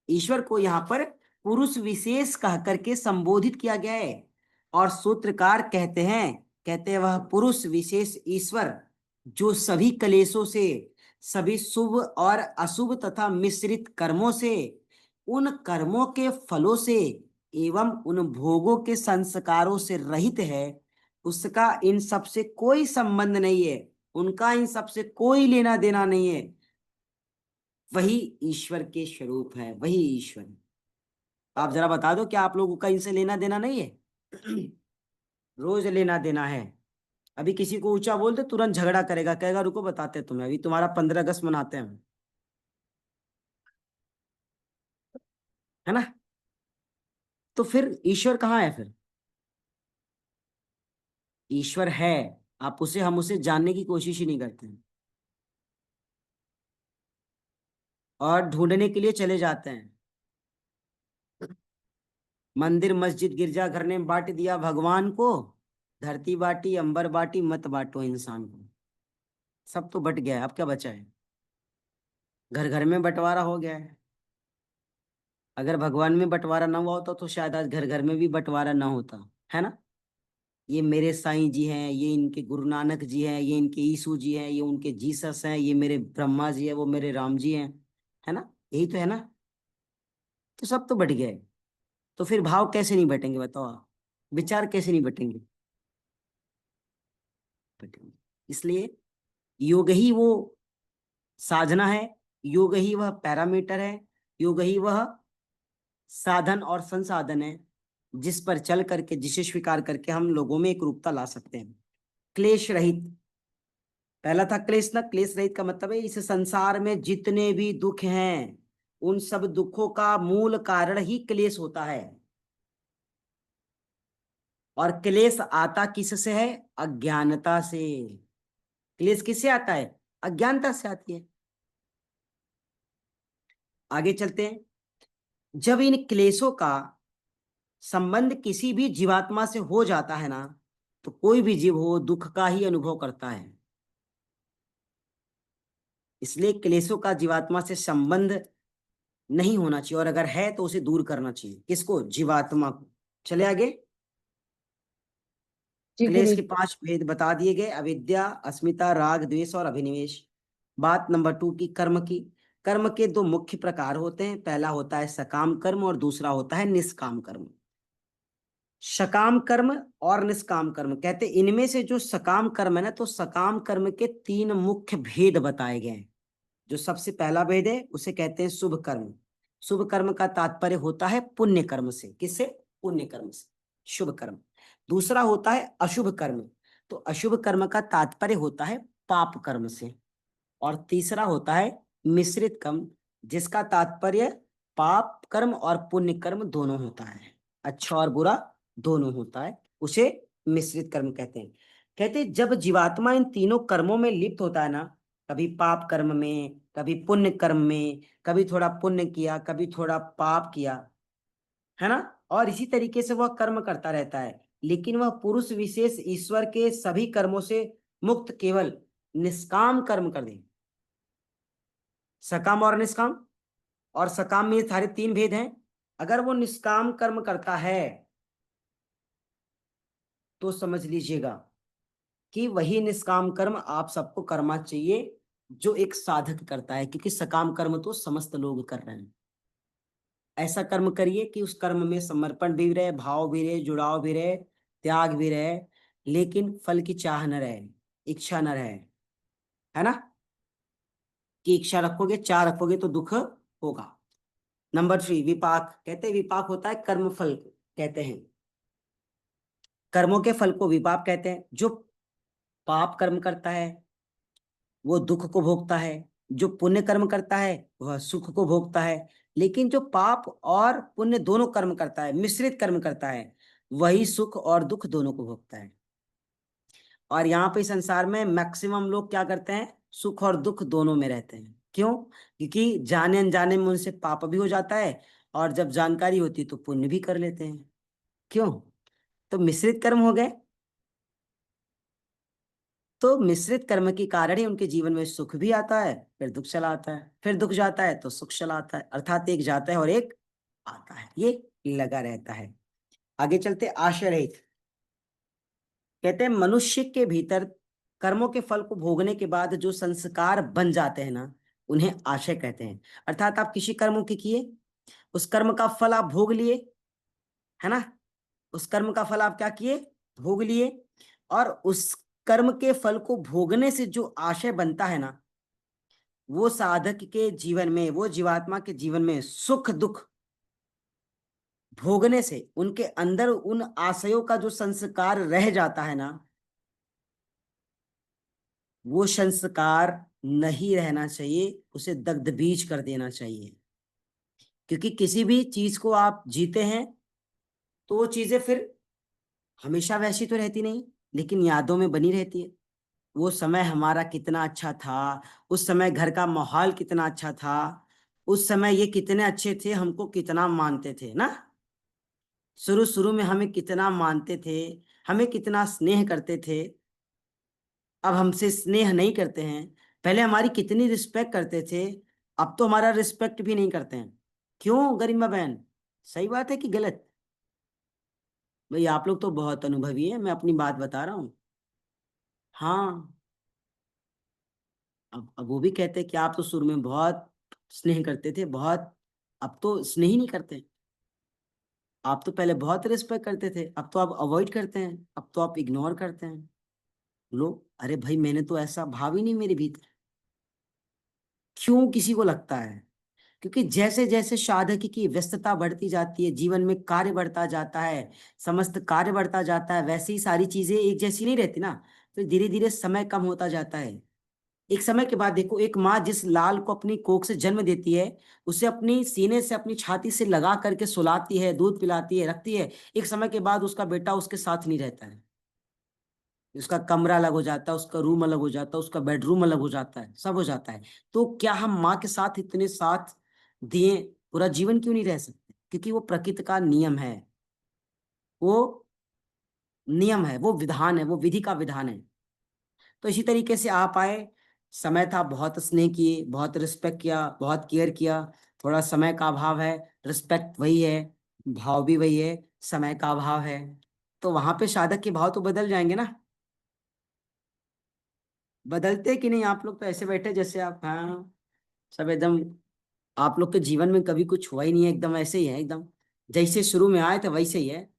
ईश्वर को यहाँ पर पुरुष विशेष कहकर के संबोधित किया गया है। और सूत्रकार कहते हैं वह पुरुष विशेष ईश्वर जो सभी कलेशों से, सभी शुभ और अशुभ तथा मिश्रित कर्मों से, उन कर्मों के फलों से एवं उन भोगों के संस्कारों से रहित है, उसका इन सब से कोई संबंध नहीं है, उनका इन सब से कोई लेना देना नहीं है, वही ईश्वर के स्वरूप है, वही ईश्वर है। आप जरा बता दो क्या आप लोगों का इनसे लेना देना नहीं है? रोज लेना देना है। अभी किसी को ऊंचा बोल दे तुरंत झगड़ा करेगा, कहेगा रुको बताते हैं तुम्हें, अभी तुम्हारा 15 अगस्त मनाते हैं, है ना? तो फिर ईश्वर कहाँ है फिर? ईश्वर है, आप उसे, हम उसे जानने की कोशिश ही नहीं करते हैं, और ढूंढने के लिए चले जाते हैं। मंदिर मस्जिद गिरजाघर ने बांट दिया भगवान को, धरती बांटी अंबर बांटी, मत बांटो इंसान को। सब तो बट गया है, अब क्या बचा है? घर घर में बंटवारा हो गया है। अगर भगवान में बंटवारा ना हुआ होता तो शायद आज घर घर में भी बंटवारा ना होता, है ना? ये मेरे साईं जी हैं, ये इनके गुरु नानक जी हैं, ये इनके यीशु जी हैं, ये उनके जीसस हैं, ये मेरे ब्रह्मा जी है, वो मेरे राम जी हैं, है ना? यही तो है ना? तो सब तो बट गए, तो फिर भाव कैसे नहीं बटेंगे बताओ आप? विचार कैसे नहीं बटेंगे? बटेंगे। इसलिए योग ही वो साधना है, योग ही वह पैरामीटर है, योग ही वह साधन और संसाधन है जिस पर चल करके, जिसे स्वीकार करके हम लोगों में एक रूपता ला सकते हैं। क्लेश रहित, पहला था क्लेश ना, क्लेश रहित का मतलब है इस संसार में जितने भी दुख हैं उन सब दुखों का मूल कारण ही क्लेश होता है। और क्लेश आता किससे है? अज्ञानता से। क्लेश किससे आता है? अज्ञानता से आती है। आगे चलते हैं। जब इन क्लेशों का संबंध किसी भी जीवात्मा से हो जाता है ना, तो कोई भी जीव हो दुख का ही अनुभव करता है। इसलिए क्लेशों का जीवात्मा से संबंध नहीं होना चाहिए, और अगर है तो उसे दूर करना चाहिए। किसको? जीवात्मा को। चले आगे। जी क्लेश गुरु के 5 भेद बता दिए गए, अविद्या, अस्मिता, राग, द्वेष और अभिनिवेश। बात नंबर 2 की, कर्म की। कर्म के 2 मुख्य प्रकार होते हैं, पहला होता है सकाम कर्म और दूसरा होता है निष्काम कर्म। सकाम कर्म और निष्काम कर्म कहते, इनमें से जो सकाम कर्म है ना, तो सकाम कर्म के 3 मुख्य भेद बताए गए हैं। जो सबसे पहला भेद है उसे कहते हैं शुभ कर्म। शुभ कर्म का तात्पर्य होता है पुण्य कर्म से। किससे? पुण्य कर्म से, शुभ कर्म। दूसरा होता है अशुभ कर्म, तो अशुभ कर्म का तात्पर्य होता है पाप कर्म से। और तीसरा होता है मिश्रित कर्म, जिसका तात्पर्य पाप कर्म और पुण्य कर्म दोनों होता है, अच्छा और बुरा दोनों होता है, उसे मिश्रित कर्म कहते हैं। कहते हैं जब जीवात्मा इन तीनों कर्मों में लिप्त होता है ना, कभी पाप कर्म में, कभी पुण्य कर्म में, कभी थोड़ा पुण्य किया, कभी थोड़ा पाप किया, है ना, और इसी तरीके से वह कर्म करता रहता है, लेकिन वह पुरुष विशेष ईश्वर के सभी कर्मों से मुक्त केवल निष्काम कर्म कर दे। सकाम और निष्काम, और सकाम में सारे 3 भेद हैं। अगर वो निष्काम कर्म करता है तो समझ लीजिएगा कि वही निष्काम कर्म आप सबको करना चाहिए जो एक साधक करता है, क्योंकि सकाम कर्म तो समस्त लोग कर रहे हैं। ऐसा कर्म करिए कि उस कर्म में समर्पण भी रहे, भाव भी रहे, जुड़ाव भी रहे, त्याग भी रहे, लेकिन फल की चाह न रहे, इच्छा न रहे, है ना। कि इच्छा रखोगे, चाह रखोगे तो दुख होगा। नंबर 3 विपाक। कहते हैं विपाक होता है कर्म फल, कहते हैं कर्मों के फल को विपाक कहते हैं। जो पाप कर्म करता है वो दुख को भोगता है, जो पुण्य कर्म करता है वह सुख को भोगता है, लेकिन जो पाप और पुण्य दोनों कर्म करता है, मिश्रित कर्म करता है, वही सुख और दुख दोनों को भोगता है। और यहाँ पे संसार में मैक्सिमम लोग क्या करते हैं? सुख और दुख दोनों में रहते हैं। क्यों? क्योंकि जाने अनजाने में उनसे पाप भी हो जाता है, और जब जानकारी होती है तो पुण्य भी कर लेते हैं। क्यों? तो मिश्रित कर्म हो गए। तो मिश्रित कर्म के कारण ही उनके जीवन में सुख भी आता है, फिर दुख चला आता है, फिर दुख जाता है तो सुख चला आता है, अर्थात एक जाता है और एक आता है, ये लगा रहता है। आगे चलते, आशय रहित। कहते हैं मनुष्य के भीतर कर्मों के फल को भोगने के बाद जो संस्कार बन जाते हैं ना, उन्हें आशय कहते हैं। अर्थात आप किसी कर्म के किए, उस कर्म का फल आप भोग लिए, है ना, उस कर्म का फल आप क्या किए? भोग लिए। और उस कर्म के फल को भोगने से जो आशय बनता है ना, वो साधक के जीवन में, वो जीवात्मा के जीवन में सुख दुख भोगने से उनके अंदर उन आशयों का जो संस्कार रह जाता है ना, वो संस्कार नहीं रहना चाहिए, उसे दग्ध बीज कर देना चाहिए। क्योंकि किसी भी चीज को आप जीते हैं तो वो चीजें फिर हमेशा वैसी तो रहती नहीं, लेकिन यादों में बनी रहती है। वो समय हमारा कितना अच्छा था, उस समय घर का माहौल कितना अच्छा था, उस समय ये कितने अच्छे थे, हमको कितना मानते थे ना, शुरू शुरू में हमें कितना मानते थे, हमें कितना स्नेह करते थे, अब हमसे स्नेह नहीं करते हैं। पहले हमारी कितनी रिस्पेक्ट करते थे, अब तो हमारा रिस्पेक्ट भी नहीं करते हैं। क्यों गरिमा बहन? सही बात है कि गलत? भाई आप लोग तो बहुत अनुभवी है, मैं अपनी बात बता रहा हूँ। हाँ, अब वो भी कहते हैं कि आप तो शुरू में बहुत स्नेह करते थे, बहुत, अब तो स्नेह ही नहीं करते। आप तो पहले बहुत रिस्पेक्ट करते थे, अब तो आप अवॉइड करते हैं, अब तो आप इग्नोर करते हैं। लो, अरे भाई मैंने तो ऐसा भाव ही नहीं मेरे भीतर। क्यों किसी को लगता है? क्योंकि जैसे जैसे साधक की व्यस्तता बढ़ती जाती है, जीवन में कार्य बढ़ता जाता है, समस्त कार्य बढ़ता जाता है, वैसे ही सारी चीजें एक जैसी नहीं रहती ना, तो धीरे धीरे समय कम होता जाता है। एक समय के बाद देखो, एक माँ जिस लाल को अपनी कोख से जन्म देती है, उसे अपनी सीने से, अपनी छाती से लगा करके सुलाती है, दूध पिलाती है, रखती है, एक समय के बाद उसका बेटा उसके साथ नहीं रहता है। उसका कमरा अलग हो जाता है, उसका रूम अलग हो जाता है, उसका बेडरूम अलग हो जाता है, सब हो जाता है। तो क्या हम माँ के साथ इतने साथ दिए पूरा जीवन क्यों नहीं रह सकते? क्योंकि वो प्रकृति का नियम है, वो नियम है, वो विधान है, वो विधि का विधान है। तो इसी तरीके से आप आए, समय था, बहुत स्नेह किए, बहुत रिस्पेक्ट किया, बहुत केयर किया। थोड़ा समय का अभाव है, रिस्पेक्ट वही है, भाव भी वही है, समय का अभाव है। तो वहां पे साधक के भाव तो बदल जाएंगे ना। बदलते कि नहीं? आप लोग तो ऐसे बैठे जैसे आप, हाँ, सब एकदम, आप लोग के जीवन में कभी कुछ हुआ ही नहीं है, एकदम ऐसे ही है, एकदम जैसे शुरू में आए थे वैसे ही है।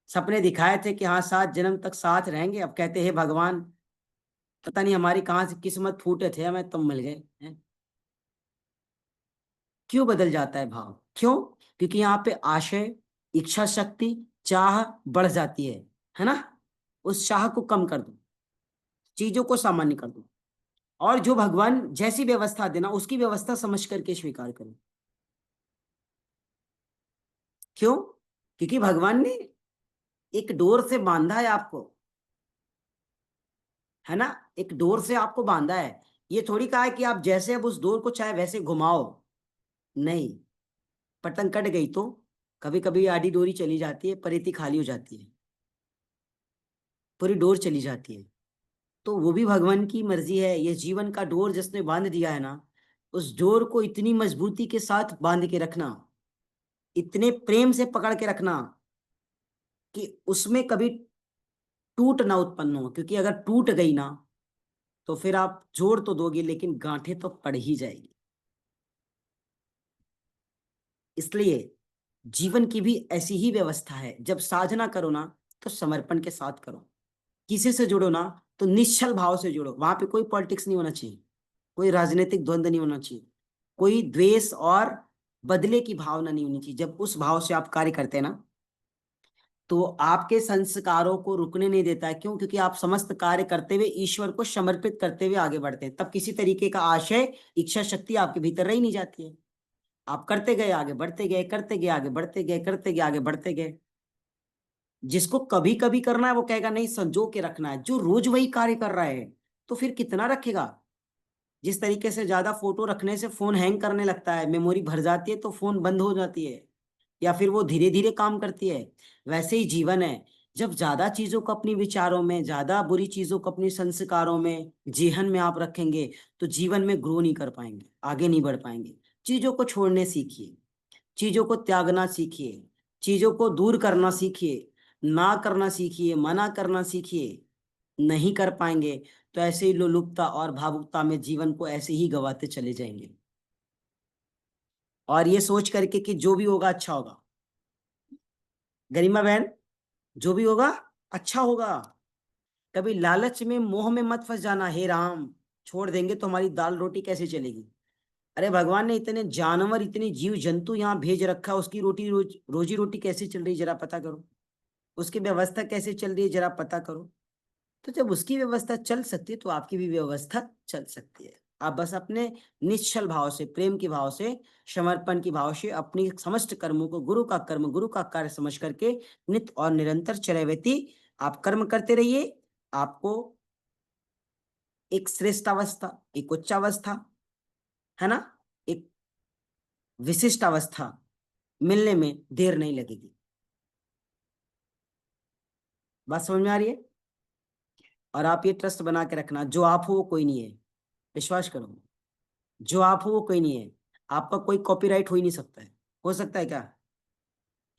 सपने दिखाए थे कि हाँ 7 जन्म तक साथ रहेंगे, अब कहते हैं भगवान पता नहीं हमारी कहाँ से किस्मत फूटे थे, हमें तुम मिल गए हैं। क्यों बदल जाता है भाव? क्यों? क्योंकि यहाँ पे आशय, इच्छा शक्ति, चाह बढ़ जाती है ना? उस चाह को कम कर दो, चीजों को सामान्य कर दो, और जो भगवान जैसी व्यवस्था देना उसकी व्यवस्था समझ करके स्वीकार करो। क्यों? क्योंकि भगवान ने एक डोर से बांधा है आपको, है ना? एक डोर से आपको बांधा है। ये थोड़ी कहा है कि आप जैसे अब उस डोर को चाहे वैसे घुमाओ, नहीं। पतंग कट गई तो कभी कभी आधी डोरी चली जाती है, परिधि खाली हो जाती है, पूरी डोर चली जाती है। तो वो भी भगवान की मर्जी है। ये जीवन का डोर जिसने बांध दिया है ना, उस डोर को इतनी मजबूती के साथ बांध के रखना, इतने प्रेम से पकड़ के रखना कि उसमें कभी टूट ना उत्पन्न हो। क्योंकि अगर टूट गई ना, तो फिर आप जोड़ तो दोगे लेकिन गांठें तो पड़ ही जाएगी। इसलिए जीवन की भी ऐसी ही व्यवस्था है। जब साधना करो ना, तो समर्पण के साथ करो। किसी से जुड़ो ना, तो निश्चल भाव से जुड़ो। वहां पे कोई पॉलिटिक्स नहीं होना चाहिए, कोई राजनीतिक द्वंद्व नहीं होना चाहिए, कोई द्वेष और बदले की भावना नहीं होनी चाहिए। जब उस भाव से आप कार्य करते हैं ना, तो आपके संस्कारों को रुकने नहीं देता है। क्यों? क्योंकि आप समस्त कार्य करते हुए ईश्वर को समर्पित करते हुए आगे बढ़ते हैं। तब किसी तरीके का आशय, इच्छा शक्ति आपके भीतर रही नहीं जाती है। आप करते गए, आगे बढ़ते गए, करते गए, आगे बढ़ते गए, करते गए, आगे बढ़ते गए। जिसको कभी कभी करना है वो कहेगा नहीं, संजो के रखना है। जो रोज वही कार्य कर रहा है, तो फिर कितना रखेगा? जिस तरीके से ज्यादा फोटो रखने से फोन हैंग करने लगता है, मेमोरी भर जाती है, तो फोन बंद हो जाती है, या फिर वो धीरे धीरे काम करती है। वैसे ही जीवन है। जब ज्यादा चीजों को अपनी विचारों में, ज्यादा बुरी चीजों को अपने संस्कारों में, जेहन में आप रखेंगे, तो जीवन में ग्रो नहीं कर पाएंगे, आगे नहीं बढ़ पाएंगे। चीजों को छोड़ने सीखिए, चीजों को त्यागना सीखिए, चीजों को दूर करना सीखिए, ना करना सीखिए, मना करना सीखिए। नहीं कर पाएंगे तो ऐसे ही लोलुपता और भावुकता में जीवन को ऐसे ही गवाते चले जाएंगे, और ये सोच करके कि जो भी होगा अच्छा होगा। गरिमा बहन, जो भी होगा अच्छा होगा। कभी लालच में, मोह में मत फंस जाना। हे राम, छोड़ देंगे तो हमारी दाल रोटी कैसे चलेगी? अरे भगवान ने इतने जानवर, इतने जीव जंतु यहाँ भेज रखा, उसकी रोजी रोटी कैसे चल रही जरा पता करो। उसकी व्यवस्था कैसे चल रही है जरा पता करो। तो जब उसकी व्यवस्था चल सकती है, तो आपकी भी व्यवस्था चल सकती है। आप बस अपने निश्चल भाव से, प्रेम के भाव से, समर्पण की भाव से अपनी समस्त कर्मों को गुरु का कर्म, गुरु का कार्य समझ करके नित्य और निरंतर चरैवेती आप कर्म करते रहिए। आपको एक श्रेष्ठ अवस्था, एक उच्च अवस्था, है ना, एक विशिष्ट अवस्था मिलने में देर नहीं लगेगी। बात समझ में आ रही है? और आप ये ट्रस्ट बना के रखना, जो आप हो वो कोई नहीं है। विश्वास करो, जो आप हो वो कोई नहीं है। आपका कोई कॉपीराइट हो ही नहीं सकता है। हो सकता है क्या?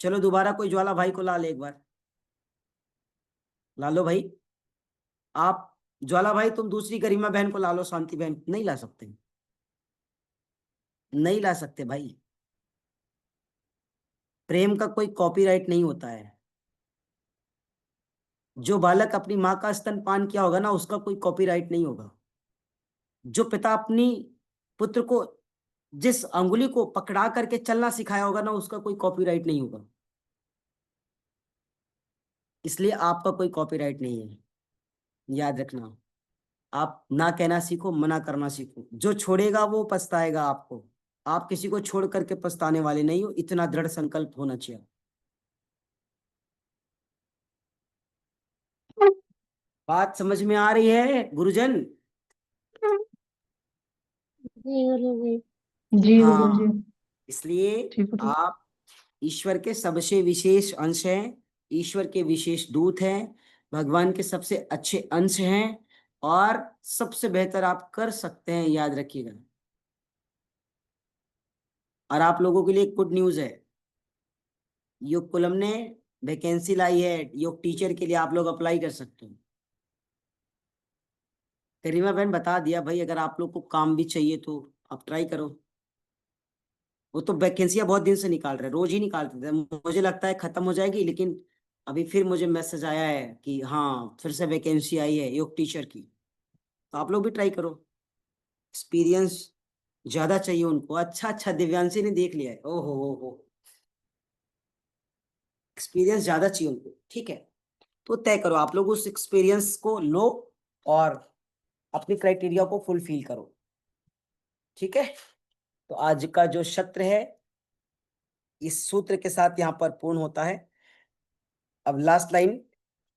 चलो दोबारा कोई ज्वाला भाई को ला ले एक बार। ला लो भाई। आप ज्वाला भाई, तुम दूसरी गरिमा बहन को ला लो, शांति बहन। नहीं ला सकते, नहीं ला सकते भाई। प्रेम का कोई कॉपीराइट नहीं होता है। जो बालक अपनी माँ का स्तनपान किया होगा ना, उसका कोई कॉपीराइट नहीं होगा। जो पिता अपनी पुत्र को जिस अंगुली को पकड़ा करके चलना सिखाया होगा ना, उसका कोई कॉपीराइट नहीं होगा। इसलिए आपका कोई कॉपीराइट नहीं है, याद रखना। आप ना कहना सीखो, मना करना सीखो। जो छोड़ेगा वो पछताएगा आपको। आप किसी को छोड़ करके पछताने वाले नहीं हो, इतना दृढ़ संकल्प होना चाहिए। बात समझ में आ रही है गुरुजन? जी गुरुजी। हाँ, इसलिए जी गुरु। आप ईश्वर के सबसे विशेष अंश हैं, ईश्वर के विशेष दूत हैं, भगवान के सबसे अच्छे अंश हैं, और सबसे बेहतर आप कर सकते हैं, याद रखिएगा। और आप लोगों के लिए गुड न्यूज है, योग कुलम ने वैकेंसी लाई है योग टीचर के लिए, आप लोग अप्लाई कर सकते हो। करीमा बहन बता दिया भाई, अगर आप लोग को काम भी चाहिए तो आप ट्राई करो। वो तो वैकेंसियां बहुत दिन से निकाल रहे हैं, रोज ही निकालते थे, मुझे लगता है खत्म हो जाएगी, लेकिन अभी फिर मुझे मैसेज आया है कि हाँ फिर से वैकेंसी आई है योग टीचर की, तो आप लोग भी ट्राई करो। एक्सपीरियंस ज्यादा चाहिए उनको। अच्छा अच्छा, दिव्यांशी ने देख लिया है, ओहो हो, एक्सपीरियंस ज्यादा चाहिए उनको, ठीक है। तो तय करो, आप लोग उस एक्सपीरियंस को लो और अपनी क्राइटेरिया को फुलफिल करो, ठीक है। तो आज का जो सत्र है इस सूत्र के साथ यहाँ पर पूर्ण होता है। अब लास्ट लाइन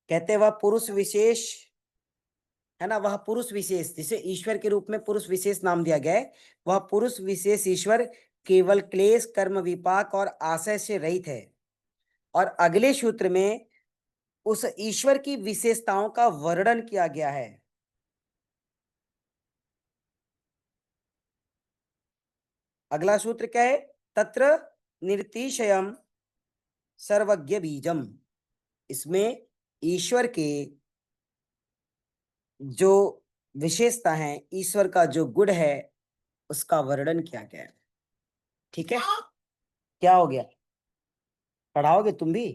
कहते हैं, वह पुरुष विशेष है ना, वह पुरुष विशेष जिसे ईश्वर के रूप में पुरुष विशेष नाम दिया गया है, वह पुरुष विशेष ईश्वर केवल क्लेश कर्म विपाक और आशय से रहित है। और अगले सूत्र में उस ईश्वर की विशेषताओं का वर्णन किया गया है। अगला सूत्र क्या है? तत्र निर्तिशयम सर्वज्ञ बीजम। इसमें ईश्वर के जो विशेषता है, ईश्वर का जो गुण है, उसका वर्णन किया गया है, ठीक है। क्या हो गया, पढ़ाओगे तुम भी?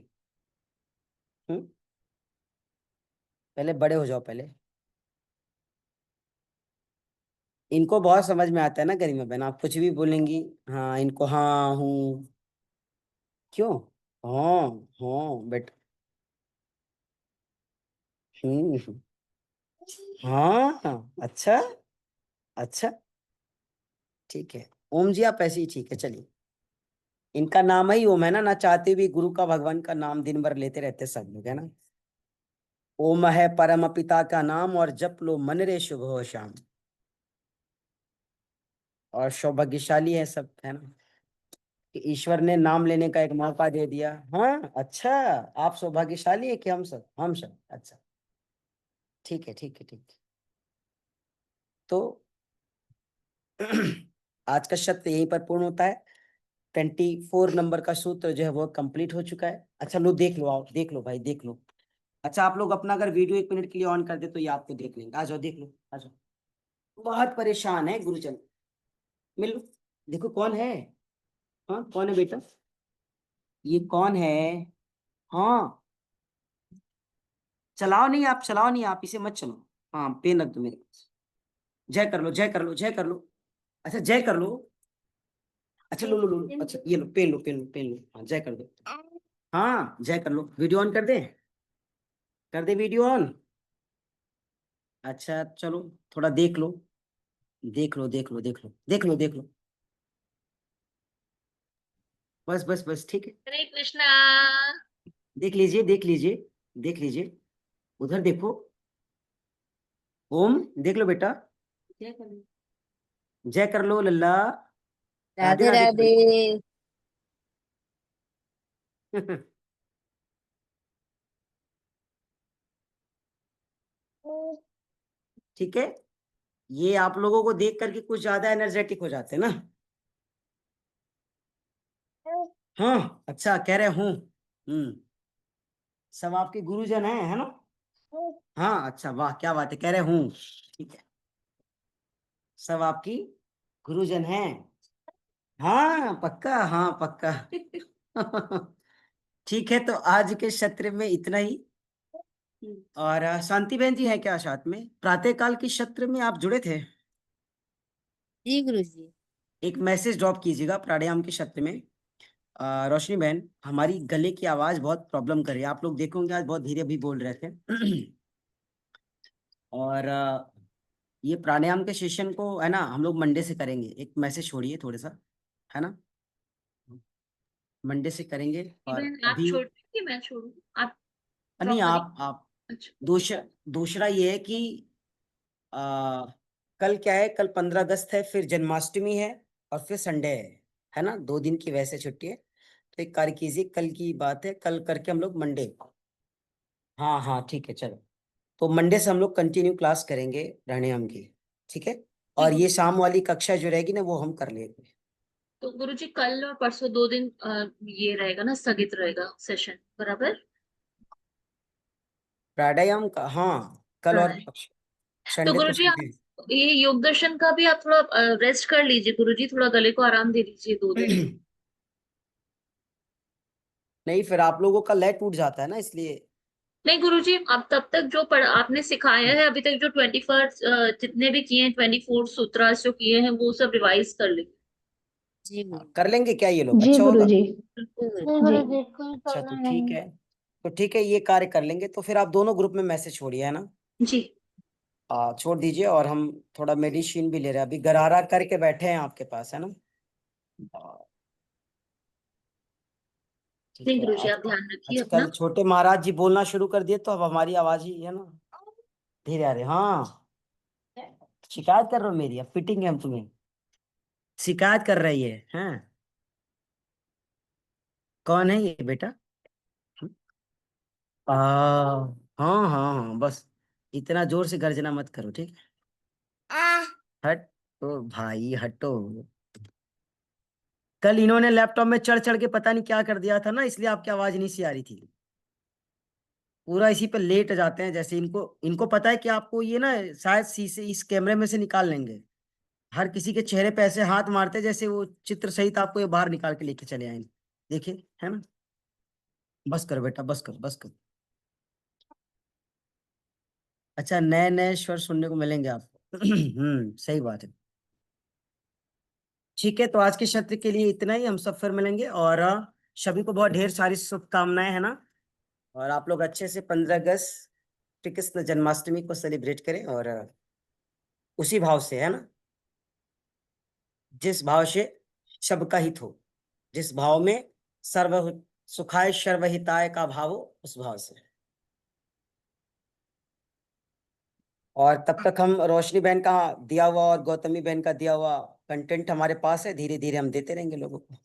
पहले बड़े हो जाओ पहले। इनको बहुत समझ में आता है ना गरिमा बहन, आप कुछ भी बोलेंगी हाँ इनको हाँ हूँ, क्यों? हाँ हाँ बेटा, हम्म, हाँ अच्छा अच्छा, ठीक है। ओम जी आप ऐसे ही ठीक है, चलिए। इनका नाम ही ओम है ना, ना चाहते भी गुरु का भगवान का नाम दिन भर लेते रहते सब लोग, है ना। ओम है परम पिता का नाम, और जप लो मन रे शुभ हो श्याम। और सौभाग्यशाली है सब, है ना, कि ईश्वर ने नाम लेने का एक मौका दे दिया। हाँ अच्छा, आप सौभाग्यशाली है कि हम सब अच्छा, ठीक है ठीक है ठीक है। तो आज का सत्र यहीं पर पूर्ण होता है। 24 नंबर का सूत्र जो है वो कंप्लीट हो चुका है। अच्छा लो देख लो, आओ देख लो भाई, देख लो। अच्छा आप लोग अपना अगर वीडियो 1 मिनट के लिए ऑन कर दे तो ये आपको देख लेंगे। आ जाओ देख लो, आ जाओ। बहुत परेशान है गुरुजन, मिल लो, देखो कौन है। हाँ कौन है बेटा, ये कौन है? हाँ चलाओ नहीं आप, चलाओ नहीं आप, इसे मत चलो। हाँ पेन रख दो मेरे पास। जय कर लो, जय कर लो, जय कर लो। अच्छा जय कर लो। अच्छा लो लो लो लो। अच्छा ये लो, पेन लो पेन लो पेन लो, हाँ जय कर दो। हाँ जय कर लो, वीडियो ऑन कर दे, कर दे वीडियो ऑन। अच्छा चलो थोड़ा देख लो, देख लो देख लो देख लो देख लो देख लो, बस बस बस ठीक है। हरे कृष्णा। देख लीजिए देख लीजिए देख लीजिए, उधर देखो। ओम देख लो बेटा, जय कर लो लल्ला। राधे राधे राधे कर राधे। लो। ठीक है, ये आप लोगों को देख करके कुछ ज्यादा एनर्जेटिक हो जाते हैं ना। हाँ अच्छा कह रहे हूँ, सब आपके गुरुजन हैं, है ना। हाँ अच्छा वाह क्या बात है, कह रहे हूँ, ठीक है। सब आपकी गुरुजन हैं। हाँ पक्का, हाँ पक्का। ठीक है, तो आज के सत्र में इतना ही। और शांति बहन जी है क्या साथ में? प्रातः काल की सत्र में आप जुड़े थे? जी गुरुजी। एक मैसेज ड्रॉप कीजिएगा प्राणायाम के क्षेत्र में। रोशनी बहन, हमारी गले की आवाज बहुत प्रॉब्लम कर रही है, आप लोग देखोगे आज बहुत धीरे भी बोल रहे थे। और ये प्राणायाम के सेशन को है ना हम लोग मंडे से करेंगे, एक मैसेज छोड़िए थोड़ा सा, है ना, मंडे से करेंगे। और बहन आप अभी छोड़ कि मैं छोड़ू? आप नहीं, ड्रॉप करिए। आप अच्छा। दूसरा दूसरा ये है कि आ, कल क्या है, कल 15 अगस्त है, फिर जन्माष्टमी है और फिर संडे है ना, 2 दिन की वैसे छुट्टी है। तो एक कार्य कीजिए, कल की बात है, कल करके हम लोग मंडे, हाँ हाँ ठीक है चलो, तो मंडे से हम लोग कंटिन्यू क्लास करेंगे प्राणायाम की, ठीक है। जी और ये गुरुजी। शाम वाली कक्षा जो रहेगी ना वो हम कर लेंगे। तो गुरुजी कल और परसों 2 दिन ये रहेगा ना, स्थगित रहेगा सेशन, बराबर? प्राणायाम का हाँ, कल और प्राणायाम। तो संडे तो गुरुजी छुट्टी आप ये योग दर्शन का भी आप थोड़ा रेस्ट कर लीजिए गुरुजी, थोड़ा गले को आराम दे दीजिए 2 दिन। है। नहीं, फिर आप लोगों का लय टूट जाता है ना, इसलिए। नहीं गुरुजी, अब तब तक जो आपने सिखाया है अभी तक, जो 21 जितने भी किए हैं, 24 सूत्रास जो किए हैं, वो सब रिवाइज कर लीजिए। जी गुरु। कर लेंगे क्या ये लोग, जी अच्छा होगा। गुरुजी। बिल्कुल गुरुजी। जी। अच्छा तो ठीक है, तो ठीक है ये कार्य कर लेंगे, तो फिर आप दोनों ग्रुप में मैसेज छोड़िए, है ना। जी। छोड़ दीजिए, और हम थोड़ा मेडिसिन भी ले रहे हैं, अभी गरारा करके बैठे हैं आपके पास, है ना। आ, ठीक नहीं है गुरुजी, आज, आप ध्यान रखिए आजकल अपना। छोटे महाराज जी बोलना शुरू कर दिए, तो अब हमारी आवाज ही है ना धीरे आ रही। हाँ, शिकायत कर रहे हो मेरी, अब पिटेंगे हम तुम्हें, शिकायत कर रही है, हैं। कौन है ये बेटा? आ, हाँ हाँ हाँ, बस इतना जोर से गर्जना मत करो, ठीक है। हट, तो भाई हटो। कल इन्होंने लैपटॉप में चढ़ चढ़ के पता नहीं क्या कर दिया था ना, इसलिए आपकी आवाज नहीं सी आ रही थी। पूरा इसी पे लेट जाते हैं, जैसे इनको इनको पता है कि आपको ये ना शायद शीशे इस कैमरे में से निकाल लेंगे। हर किसी के चेहरे पे ऐसे हाथ मारते हैं जैसे वो चित्र सहित आपको ये बाहर निकाल के लेके चले आएंगे। देखिए, है ना। बस करो बेटा, बस करो, बस करो। अच्छा, नए नए स्वर सुनने को मिलेंगे आपको। सही बात है। ठीक है, तो आज के सत्र के लिए इतना ही, हम सब फिर मिलेंगे, और सभी को बहुत ढेर सारी शुभकामनाएं, है ना। और आप लोग अच्छे से 15 अगस्त श्री कृष्ण जन्माष्टमी को सेलिब्रेट करें, और उसी भाव से, है ना, जिस भाव से सबका हित हो, जिस भाव में सर्व सुखाय सर्वहिताय का भाव हो, उस भाव से। और तब तक हम रोशनी बहन का दिया हुआ और गौतमी बहन का दिया हुआ कंटेंट हमारे पास है, धीरे धीरे हम देते रहेंगे लोगों को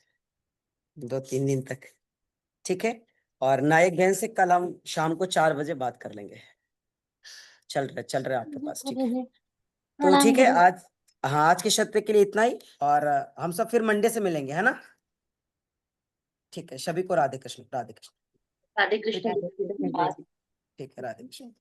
2-3 दिन तक, ठीक है। और नायक बहन से कल हम शाम को 4 बजे बात कर लेंगे, चल रहे आपके पास, ठीक है। तो ठीक है आज, हाँ आज के सत्र के लिए इतना ही, और हम सब फिर मंडे से मिलेंगे, है ना। ठीक है, सभी को राधे कृष्ण, राधे कृष्ण। राधे कृष्ण राधे गुरुजी। कृष्ण गुरुजी। ठीक है, राधे कृष्ण।